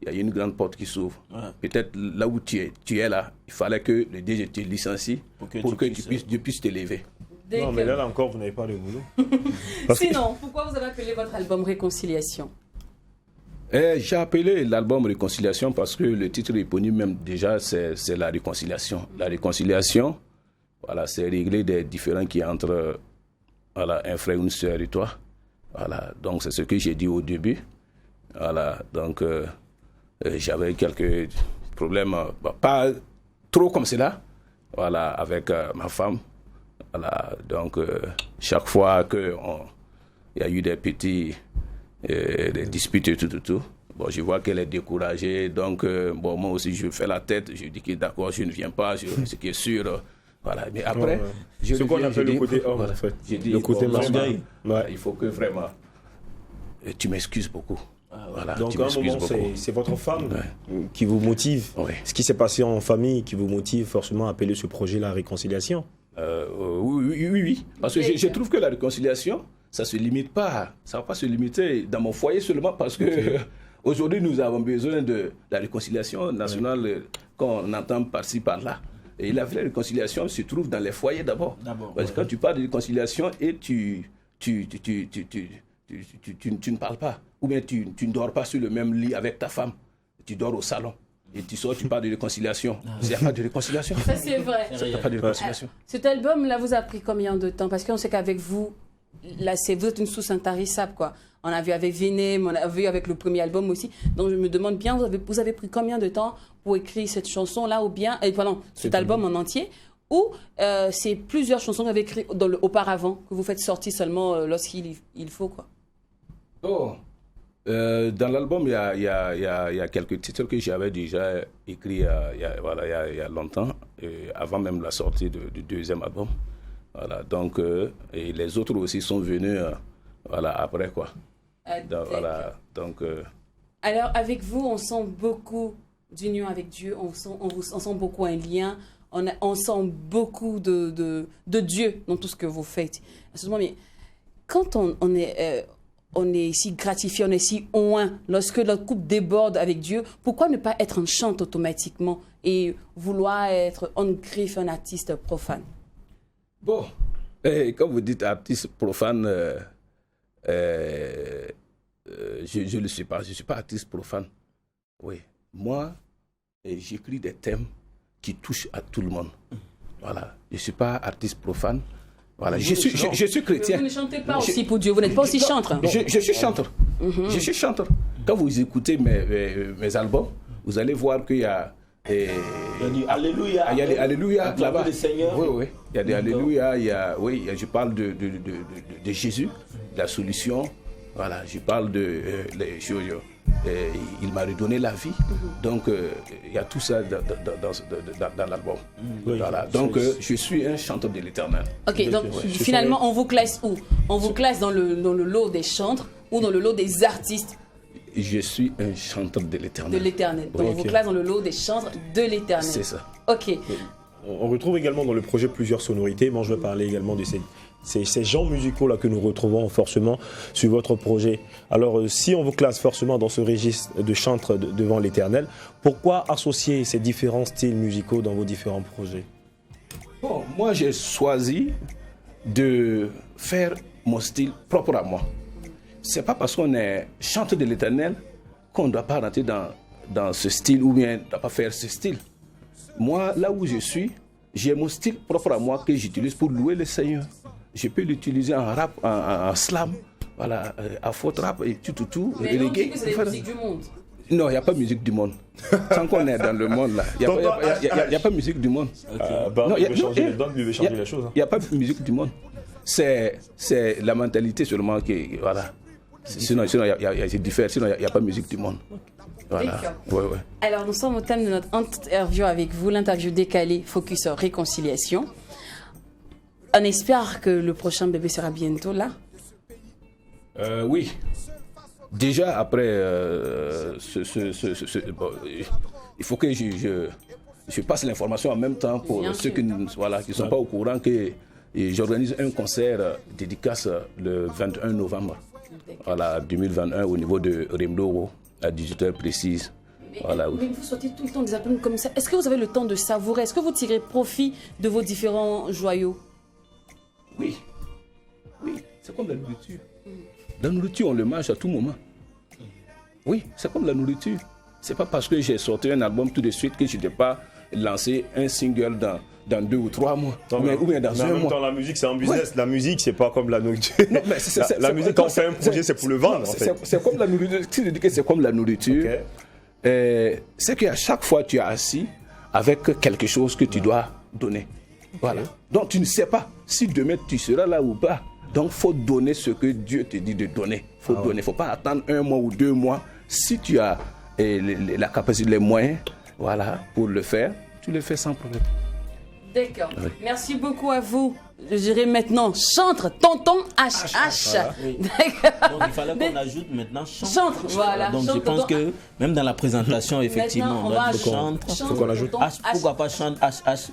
il y a une grande porte qui s'ouvre. Ouais. Peut-être là où tu es là, il fallait que le Dieu te licencie pour que tu puisses te lever. Non, mais là encore, vous n'avez pas le boulot. Sinon, pourquoi vous avez appelé votre album Réconciliation? J'ai appelé l'album Réconciliation parce que le titre éponyme même déjà, c'est la réconciliation. La réconciliation, voilà, c'est régler des différends qui entre un frère, une sœur et toi. Voilà, donc c'est ce que j'ai dit au début. Voilà, donc j'avais quelques problèmes, pas trop comme cela, voilà, avec ma femme. Voilà, donc chaque fois qu'il y a eu des petits des disputes et tout. Bon, je vois qu'elle est découragée, donc bon, moi aussi je fais la tête, je dis que d'accord, je ne viens pas, ce qui est sûr. Voilà, mais après, ce qu'on appelle le côté homme, en fait. J'ai dit, le côté masculin. Il faut que vraiment tu m'excuses beaucoup. Voilà, Donc, tu à un m'excuses moment, beaucoup. c'est votre femme qui vous motive. Ce qui s'est passé en famille qui vous motive forcément à appeler ce projet la réconciliation. Oui. Parce que je trouve que la réconciliation, ça ne se limite pas. Ça ne va pas se limiter dans mon foyer seulement parce que aujourd'hui, nous avons besoin de la réconciliation nationale qu'on entend par-ci, par-là. Et la vraie réconciliation se trouve dans les foyers d'abord. Parce que quand tu parles de réconciliation et tu ne parles pas, ou bien tu ne dors pas sur le même lit avec ta femme, tu dors au salon. Et tu sors, tu parles de réconciliation. Il n'y a pas de réconciliation. Ça, c'est vrai. Il n'y a pas de réconciliation. Cet album-là vous a pris combien de temps? Parce qu'on sait qu'avec vous, là, vous êtes une source intarissable, quoi. On a vu avec Venem, on a vu avec le premier album aussi. Donc, je me demande bien, vous avez pris combien de temps pour écrire cette chanson-là, ou bien, cet album en entier, ou c'est plusieurs chansons que vous avez écrites auparavant, que vous faites sortir seulement lorsqu'il faut, quoi? Dans l'album, il y a quelques titres que j'avais déjà écrits il y a longtemps, avant même la sortie du deuxième album. Voilà, donc, et les autres aussi sont venus après, quoi. Alors, avec vous, on sent beaucoup d'union avec Dieu, on sent beaucoup un lien, on sent beaucoup de Dieu dans tout ce que vous faites. Mais quand on est si gratifié, on est si oint lorsque notre couple déborde avec Dieu, pourquoi ne pas être en chante automatiquement et vouloir être on griffe un artiste profane? Bon, quand vous dites artiste profane, je ne le suis pas. Je ne suis pas artiste profane. Oui, moi, j'écris des thèmes qui touchent à tout le monde. Voilà, je ne suis pas artiste profane. Voilà, je suis chrétien. Vous ne chantez pas aussi pour Dieu, vous n'êtes pas aussi chanteur. Je suis chanteur. Je suis chanteur. Quand vous écoutez mes albums, vous allez voir qu'il y a... il y a du Alléluia. Il y a des Alléluia là-bas. Oui. Il y a des Alléluia. Je parle de Jésus, de la solution. Voilà, je parle de il m'a redonné la vie. Donc, il y a tout ça dans l'album. Voilà. Donc, je suis un chanteur de l'Éternel. Ok, donc finalement, on vous classe où? On vous classe dans le lot des chantres ou dans le lot des artistes? Je suis un chanteur de l'Éternel. De l'Éternel. Donc, on vous classe dans le lot des chantres de l'Éternel. C'est ça. Ok. On retrouve également dans le projet plusieurs sonorités. Moi, je veux parler également de ces genres musicaux-là que nous retrouvons forcément sur votre projet. Alors, si on vous classe forcément dans ce registre de chantre devant l'Éternel, pourquoi associer ces différents styles musicaux dans vos différents projets? Bon, moi, j'ai choisi de faire mon style propre à moi. C'est pas parce qu'on est chanteur de l'Éternel qu'on ne doit pas rentrer dans ce style ou bien ne doit pas faire ce style. Moi, là où je suis, j'ai mon style propre à moi que j'utilise pour louer le Seigneur. Je peux l'utiliser en rap, en slam, voilà, en faute rap et tout. Mais on dit que c'est la musique du monde. Non, il n'y a pas de musique du monde. Tant qu'on est dans le monde, là, il n'y a pas de musique du monde. Il veut changer les choses. Il n'y a pas de musique du monde. C'est la mentalité seulement qui... Voilà. Sinon, il y a pas de musique du monde. Voilà. Ouais. Alors, nous sommes au thème de notre interview avec vous, l'interview décalée, focus réconciliation. On espère que le prochain bébé sera bientôt là. Oui. Déjà, après, il faut que je passe l'information en même temps pour ceux qui ne sont pas au courant que j'organise un concert dédicace le 21 novembre 2021 au niveau de Rimdoro à 18h précise. Mais vous sortez tout le temps des albums comme ça. Est-ce que vous avez le temps de savourer? Est-ce que vous tirez profit de vos différents joyaux? Oui, c'est comme la nourriture. La nourriture, on le mange à tout moment. Oui, c'est comme la nourriture. C'est pas parce que j'ai sorti un album tout de suite que je n'ai pas lancé un single dans 2 ou 3 mois. Ou bien dans un mois. En même temps, la musique, c'est un business. Ouais. La musique, c'est pas comme la nourriture. Non, mais la musique, quand on fait un projet, c'est pour le vendre. C'est comme la nourriture. Si je dis que c'est comme la nourriture, c'est qu'à chaque fois, tu es assis avec quelque chose que tu dois donner. Voilà. Donc, tu ne sais pas si demain, tu seras là ou pas. Donc, il faut donner ce que Dieu te dit de donner. Il faut donner. Il ne faut pas attendre 1 mois ou 2 mois. Si tu as la capacité, les moyens, pour le faire, tu le fais sans problème. D'accord. Oui. Merci beaucoup à vous. je dirais maintenant chantre, tonton HH. Voilà. Oui. Donc il fallait qu'on ajoute maintenant chantre. Voilà. Donc je pense que même dans la présentation, effectivement, on va dire chantre. Faut qu'on ajoute H. Pourquoi pas chante HH?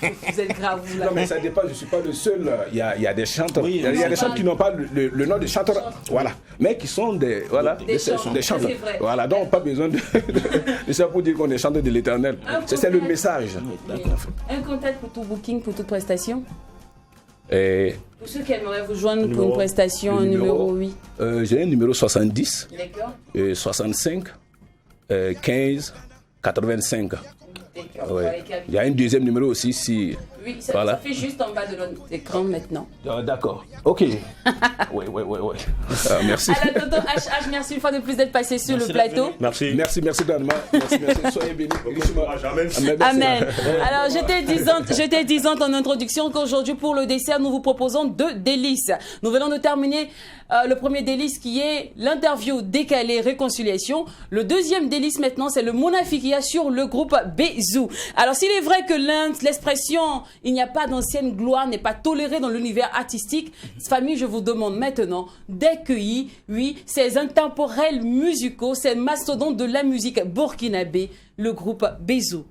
Vous êtes grave, vous là. Non, mais ça dépend, je ne suis pas le seul. Il y a des chanteurs. Oui, il y a des chanteurs qui n'ont pas le nom de chanteur, voilà, mais qui sont des chanteurs. Voilà, donc pas besoin de ça pour dire qu'on est chanteur de l'Éternel. C'est le message. Un contact pour tout booking, pour toute prestation? Et Pour ceux qui aimeraient vous joindre pour une prestation, un numéro, oui. J'ai un numéro 70, D'accord. 65, 15, 85. D'accord. Ouais. Il y a un deuxième numéro aussi si. Oui, ça, voilà. ça fait juste en bas de notre écran maintenant. D'accord. Ok. Oui. Merci. Alors, tonton HH, merci une fois de plus d'être passé sur le plateau. Merci. Merci Danemark. Merci. Soyez bénis. Amen. Alors, j'étais disante en introduction qu'aujourd'hui, pour le dessert, nous vous proposons 2 délices. Nous venons de terminer le premier délice qui est l'interview décalée réconciliation. Le deuxième délice maintenant, c'est le Monafikia sur le groupe Bézou. Alors, s'il est vrai que l'expression « il n'y a pas d'ancienne gloire » n'est pas tolérée dans l'univers artistique, famille, je vous demande maintenant d'accueillir, oui, ces intemporels musicaux, ces mastodontes de la musique burkinabé, le groupe Bézou.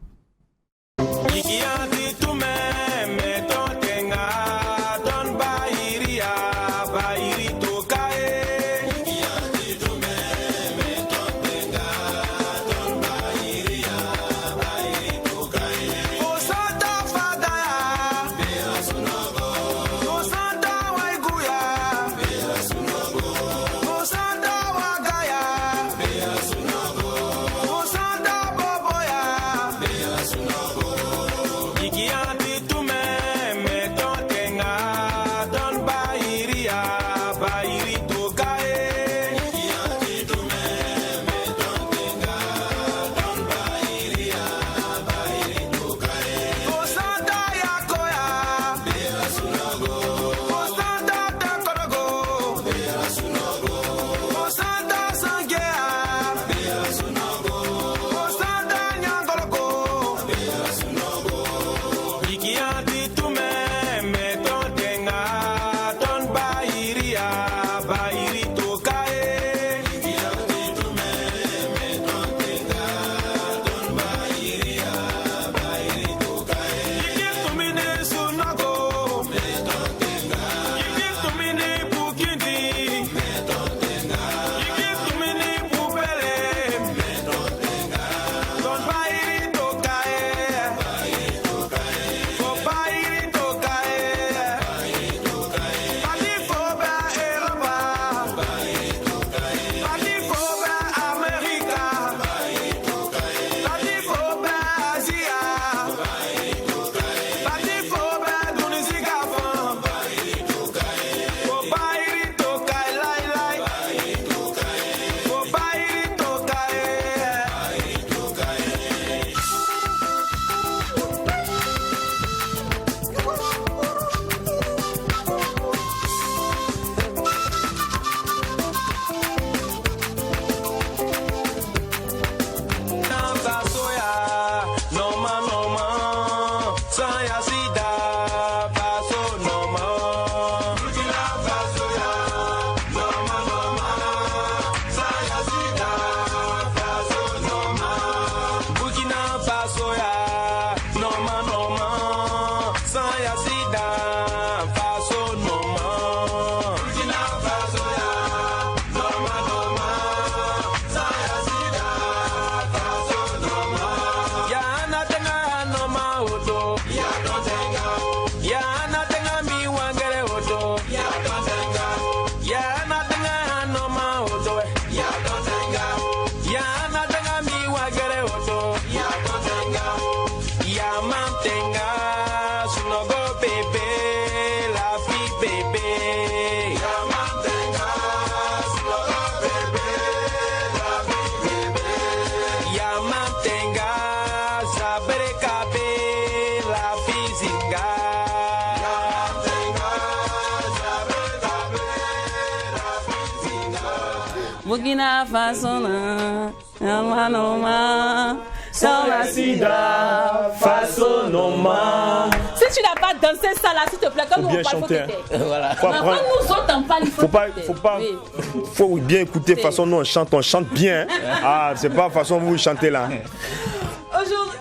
Burkina Faso na Noma, Sama Sida Faso Noma, Si tu n'as pas dansé ça là, s'il te plaît, comme Faut on bien parle, chanter. Voilà. Faut Quand nous autres on parle, il faut bien écouter. De toute façon, nous on chante bien. Ah, c'est pas la façon vous chantez là.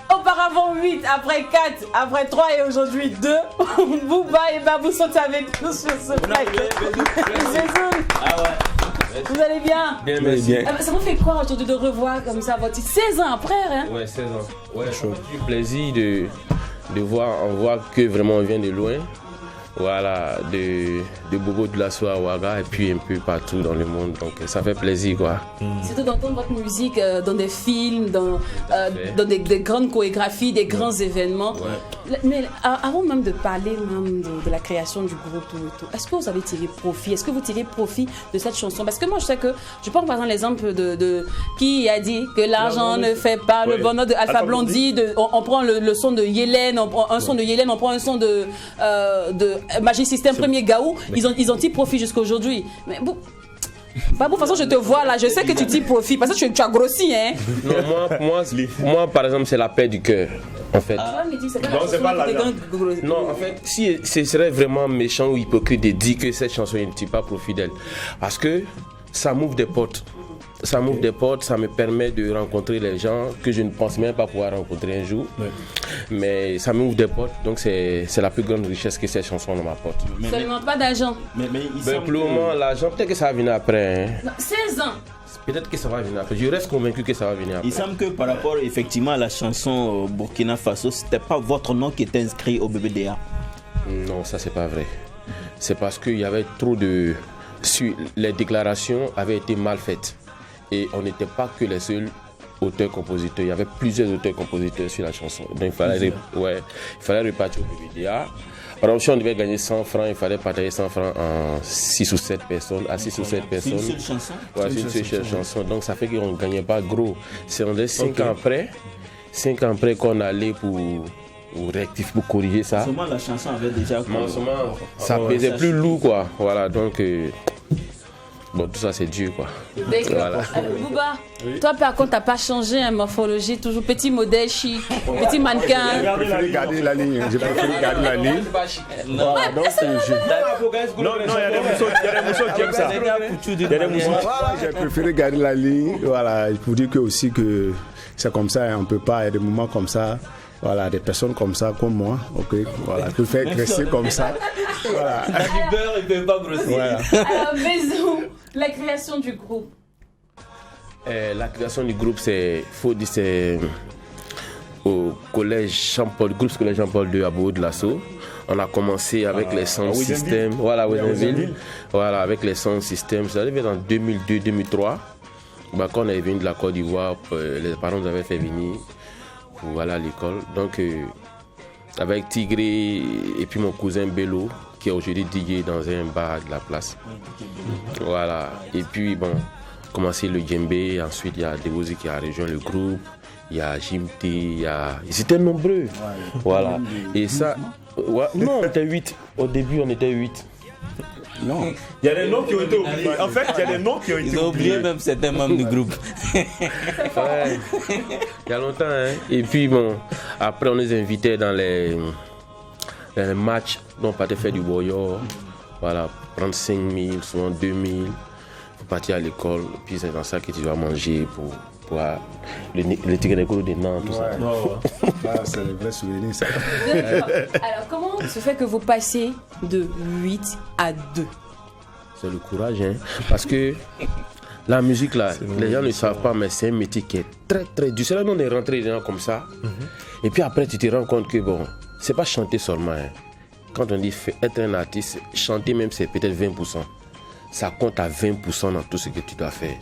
Auparavant 8, après 4, après 3 et aujourd'hui 2. Bouba et Babou sont avec nous sur ce plateau. Vous allez bien? Bien, merci. Ça vous fait quoi aujourd'hui de revoir comme ça votre 16 ans après hein? Ouais, 16 ans. Ouais, ça fait du plaisir de voir, on voit que vraiment on vient de loin. Voilà, de Bobo de la Soie à Ouaga et puis un peu partout dans le monde. Donc ça fait plaisir quoi. Surtout d'entendre votre musique dans des films, dans des grandes chorégraphies, des grands événements. Ouais. Mais avant même de parler même de la création du groupe, tout, est-ce que vous avez tiré profit? Est-ce que vous tirez profit de cette chanson? Parce que moi je sais que, je prends par exemple l'exemple de qui a dit que l'argent ne fait pas le bonheur de Alpha Blondy. On prend le son de Yélène, on prend un son de Yélène, on prend un son de Magic System, Premier Gaou, ils ont tiré profit jusqu'à aujourd'hui. Mais bon, de toute façon, je te vois là, je sais que tu tires profit parce que tu as grossi, hein. Non, moi, par exemple, c'est la paix du cœur, en fait. Non, c'est pas la Non, en fait, si ce serait vraiment méchant ou hypocrite de dire que cette chanson ne tire pas profit d'elle, parce que ça m'ouvre des portes. Ça m'ouvre des portes, ça me permet de rencontrer les gens que je ne pense même pas pouvoir rencontrer un jour. Ouais. Mais ça m'ouvre des portes, donc c'est la plus grande richesse que cette chanson m'apporte. Seulement pas d'argent. Mais pour le moment, l'argent, peut-être que ça va venir après. Hein. Non, 16 ans. Peut-être que ça va venir après. Je reste convaincu que ça va venir après. Il semble que par rapport effectivement à la chanson Burkina Faso, c'était pas votre nom qui était inscrit au BBDA. Non, ça c'est pas vrai. C'est parce qu'il y avait trop de... Les déclarations avaient été mal faites. Et on n'était pas que les seuls auteurs-compositeurs. Il y avait plusieurs auteurs-compositeurs sur la chanson. Donc il fallait repartir au BBDA. Par exemple, si on devait gagner 100 francs, il fallait partager 100 francs en 6 ou 7 personnes. À 6 ou 7 personnes. C'est une seule chanson? Ouais, c'est une seule chanson. Donc ça fait qu'on ne gagnait pas gros. C'est 5 ans après qu'on allait pour rectifier, pour corriger ça. En ce moment, la chanson avait déjà... ça pesait plus lourd, quoi. Voilà, donc... Bon, tout ça, c'est Dieu, quoi. Voilà. Bouba, toi, par contre, t'as pas changé en morphologie, toujours petit modèle chic, petit mannequin. J'ai préféré garder la ligne. Non, il y a des mousseaux qui aiment ça. J'ai préféré garder la ligne. Voilà, pour dire que aussi que c'est comme ça, on peut pas, il y a des moments comme ça. Voilà, des personnes comme ça, comme moi, ok, voilà, je peux faire graisser comme ça. Voilà. Il a du beurre, il ne peut pas grossir. Voilà. Alors, Bézou, la création du groupe. La création du groupe, c'est au collège Jean-Paul, groupe scolaire Jean-Paul II à Bourg de Lasso. On a commencé avec les sound systems, voilà, voilà, avec les sound systems. Ça arrivé en 2002-2003. Bah, quand on est venu de la Côte d'Ivoire, les parents nous avaient fait venir pour aller à l'école. Donc, avec Tigré et puis mon cousin Bello, qui est aujourd'hui DJ dans un bar de la place. Voilà. Et puis, bon, commencé le djembé. Ensuite, il y a Debozi qui a rejoint le groupe. Il y a Jimté, ils étaient nombreux. Voilà. Et ça, non, on était 8. Au début, on était 8. Non. Il y a des noms qui ont été oubliés. En fait, il y a des noms qui ont été oubliés. Ils ont oublié même certains membres du groupe. Ouais. Il y a longtemps, hein. Et puis bon, après on les invitait dans les matchs dont on partait faire du boyo. Voilà, prendre 5 000, souvent 2 000 pour partir à l'école. Puis c'est dans ça que tu dois manger pour le tigre des des Nantes, tout ça. C'est le vrai souvenir, ça. Alors, comment se fait que vous passez de 8 à 2? C'est le courage, hein. Parce que la musique, là, les gens ne savent pas, mais c'est un métier qui est très, très dur. C'est là où on est rentré dedans comme ça. Et puis après, tu te rends compte que, bon, c'est pas chanter seulement. Hein. Quand on dit être un artiste, chanter même, c'est peut-être 20%. Ça compte à 20% dans tout ce que tu dois faire.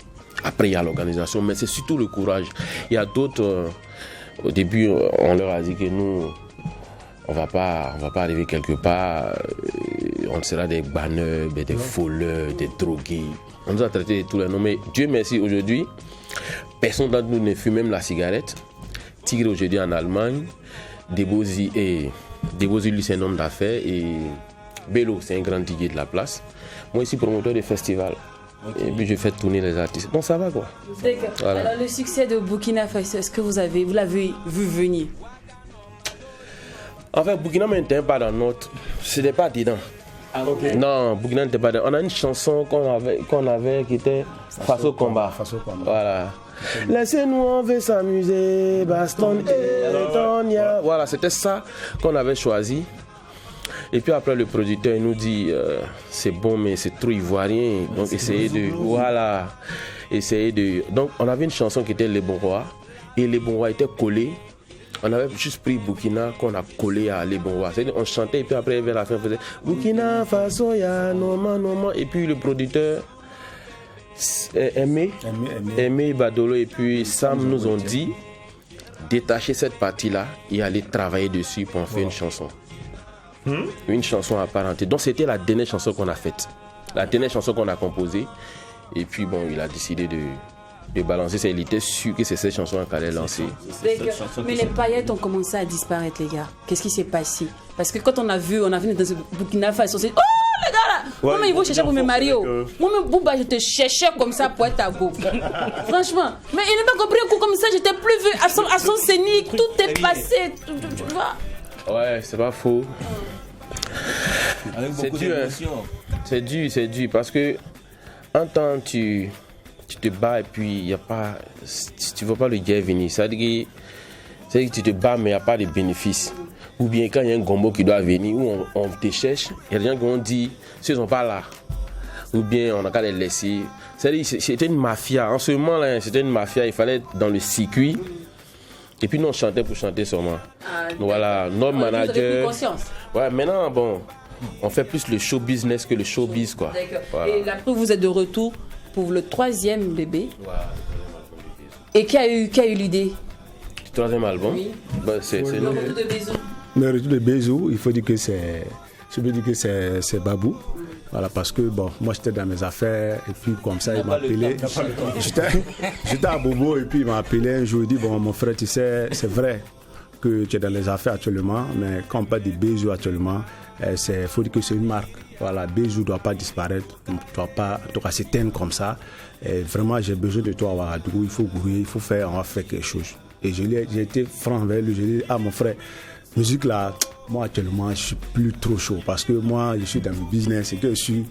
Après, il y a l'organisation, mais c'est surtout le courage. Il y a d'autres, au début, on leur a dit que nous, on va pas arriver quelque part, on sera des banneurs, des voleurs, des drogués. On nous a traité de tous les noms, mais Dieu merci, aujourd'hui, personne d'entre nous ne fume même la cigarette. Tigre aujourd'hui en Allemagne, Debozi, lui c'est un homme d'affaires, et Bello, c'est un grand DJ de la place. Moi ici, promoteur de festival. Okay. Et puis je fais tourner les artistes. Donc ça va quoi. D'accord. Voilà. Alors le succès de Burkina Faso, est-ce que vous l'avez vu venir? En fait, Burkina n'était pas dans notre... Ce n'était pas dedans. Ah, okay. Non, Burkina n'était pas dedans. On a une chanson qu'on avait qui était Face au combat. Voilà. Laissez-nous, on veut s'amuser, baston et Tonia. Voilà, c'était ça qu'on avait choisi. Et puis après, le producteur nous dit c'est bon, mais c'est trop ivoirien. Donc, essayez de. Voilà. Essayez de. Donc, on avait une chanson qui était Les Bons Rois. Et Les Bons Rois étaient collés. On avait juste pris Burkina qu'on a collé à Les Bons Rois. C'est-à-dire, on chantait et puis après, vers la fin, on faisait Burkina Faso, ya, Noma. Et puis le producteur. Aimé Badolo et puis Sam nous ont dit détacher cette partie-là et aller travailler dessus pour en faire une chanson. Une chanson apparentée. Donc c'était la dernière chanson qu'on a faite. La dernière chanson qu'on a composée. Et puis bon, il a décidé de balancer ça. Il était sûr que c'est cette chanson qu'il allait lancer. Mais les paillettes ont commencé à disparaître, les gars. Qu'est-ce qui s'est passé? Parce que quand on a vu dans ce Burkina Faso, c'est... Oh les gars là, moi-même ils vont chercher pour me marier. Moi-même Bouba, je te cherchais comme ça pour être à go. Franchement, mais il n'a pas compris un coup comme ça, j'étais plus vu à son scénique, tout est passé, tu vois. Ouais, c'est pas faux. C'est dur, c'est dur parce que un temps tu te bats et puis il y a pas, tu vois pas le gars venir. C'est-à-dire que tu te bats mais il n'y a pas de bénéfice. Ou bien quand il y a un gombo qui doit venir, ou on te cherche, il y a des gens qui vont dire, s'ils ne sont pas là, ou bien on a qu'à les laisser. C'est-à-dire c'était une mafia. En ce moment-là, c'était une mafia, il fallait être dans le circuit. Et puis nous, on chantait pour chanter seulement. Donc voilà, notre manager. Ouais, maintenant, bon, on fait plus le show business que le showbiz, quoi. Voilà. Et là, vous êtes de retour pour le 3e bébé. Voilà. Et qui a eu l'idée? Du 3e album? Oui. Bah, c'est le retour de Bézou. Le retour de Bézou, il faut dire que c'est Babou. Voilà, parce que bon, moi j'étais dans mes affaires et puis comme ça il m'a appelé. J'étais à Bobo et puis il m'a appelé un jour, il dit bon mon frère tu sais c'est vrai que tu es dans les affaires actuellement, mais quand on parle de Bézou actuellement, il faut dire que c'est une marque. Voilà, Bézou ne doit pas disparaître, ne doit pas en tout cas s'éteindre comme ça. Et vraiment j'ai besoin de toi à Ouagadougou, il faut bouger, il faut faire, on va faire quelque chose. Et j'ai été franc avec lui, j'ai dit mon frère, musique là, moi actuellement je suis plus trop chaud parce que moi je suis dans le business, c'est que je suis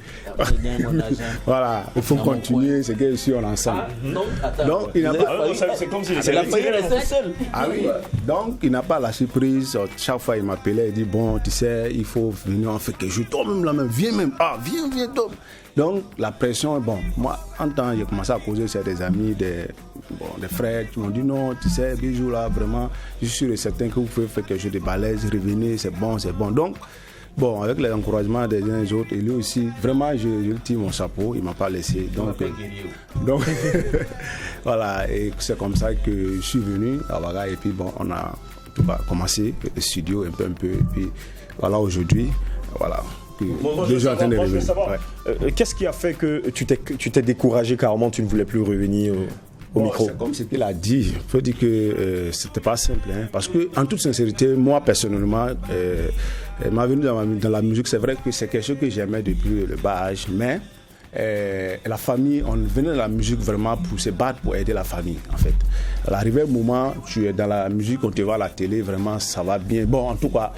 voilà, il faut continuer, c'est que je suis ensemble. Donc il n'a pas c'est comme si c'est la seul. Ah oui. Donc il n'a pas la surprise, chaque fois il m'appelait, il dit bon tu sais il faut venir en fait que je toi-même là même viens même viens toi. Donc la pression, bon, moi en temps j'ai commencé à causer c'est des amis, des frères qui m'ont dit non, tu sais, Bijou là, vraiment, je suis sûr et certain que vous pouvez faire quelque chose de balèze, revenez, c'est bon. Donc, bon, avec les encouragements des uns et des autres, et lui aussi, vraiment, je lui tire mon chapeau, il ne m'a pas laissé. Donc voilà, et c'est comme ça que je suis venu à Ouaga, et puis bon, on a en tout cas commencé le studio un peu, et puis voilà, aujourd'hui, voilà. Qu'est-ce qui a fait que tu t'es découragé carrément, tu ne voulais plus revenir au micro? C'est comme ce qu'il a dit. Il faut dire que c'était pas simple, hein, parce que en toute sincérité, moi personnellement, ma venue dans la musique, c'est vrai que c'est quelque chose que j'aimais depuis le bas âge, mais la famille, on venait dans la musique vraiment pour se battre, pour aider la famille en fait. À l'arrivée du moment, tu es dans la musique, on te voit à la télé, vraiment ça va bien. Bon, en tout cas,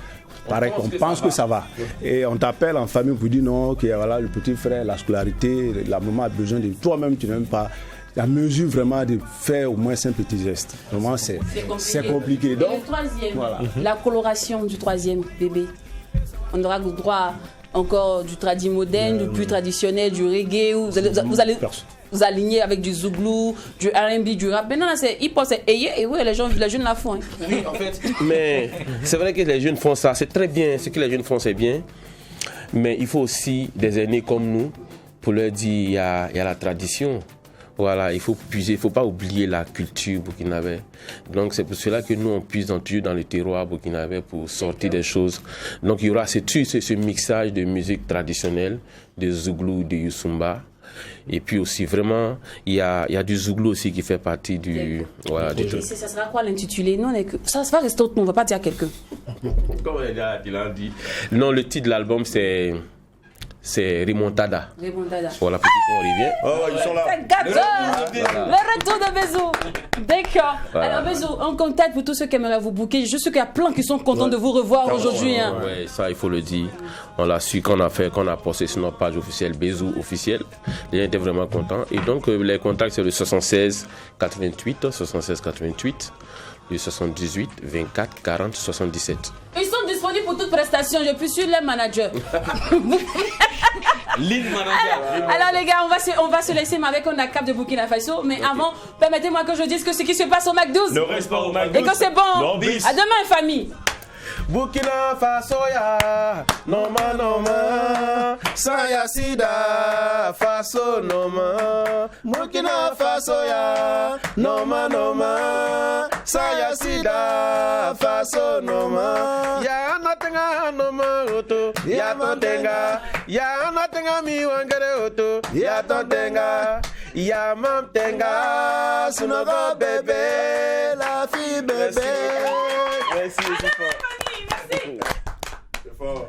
pareil, on pense que ça va. Et on t'appelle en famille pour dire non, ok, voilà, le petit frère, la scolarité, la maman a besoin de toi-même, tu n'as même pas la mesure vraiment de faire au moins un petit geste. Vraiment, c'est compliqué. Donc, le 3e, voilà. La coloration du 3e bébé. On aura le droit encore du tradi moderne, du plus traditionnel, du reggae. Vous allez vous aligner avec du zouglou, du R&B, du rap. Maintenant, c'est hip-hop, c'est et ouais, les jeunes la font. Hein. Oui, en fait. Mais c'est vrai que les jeunes font ça, c'est très bien. Ce que les jeunes font, c'est bien. Mais il faut aussi des aînés comme nous pour leur dire il y a la tradition. Voilà, il faut puiser, il ne faut pas oublier la culture burkinabé. Donc c'est pour cela que nous on puise dans le terroir burkinabé pour sortir des choses. Donc il y aura ce mixage de musique traditionnelle, de zouglou, de youssoumba. Et puis aussi vraiment, il y a du zouglou aussi qui fait partie du... Voilà, du truc. Ça sera quoi l'intitulé? Non, ça va rester autre nom, on ne va pas dire quelqu'un. Comme il a dit. Non, le titre de l'album c'est c'est Remontada. Remontada. Voilà, petit on revient. Oh, ils sont là. Le retour de Bézou. D'accord. Voilà. Alors Bézou, on contacte pour tous ceux qui aimeraient vous booker. Je sais qu'il y a plein qui sont contents de vous revoir aujourd'hui. Hein. Ouais, ça il faut le dire. On l'a su qu'on a posté sur notre page officielle Bézou officielle. Les gens étaient vraiment contents. Et donc les contacts c'est le 76 88, 76 88, le 78 24 40 77. Ils sont disponibles pour toute prestation. Je suis sur les managers. Lead manager. Alors les gars, on va se laisser avec un cap de Burkina Faso. Mais avant, permettez-moi que je dise que ce qui se passe au McDo. Ne reste pas au McDo. Et que c'est bon. Non, bis. À demain, famille. Burkina Faso ya, noma, saya sida, Faso noma. Burkina Faso ya, noma, saya sida, Faso noma. Ya natenga noma oto, ya natenga mi wangere oto, ya tenga. Ya mam tenga, sunogo bébé, la fille bébé. Merci, c'est fort. Merci. C'est fort.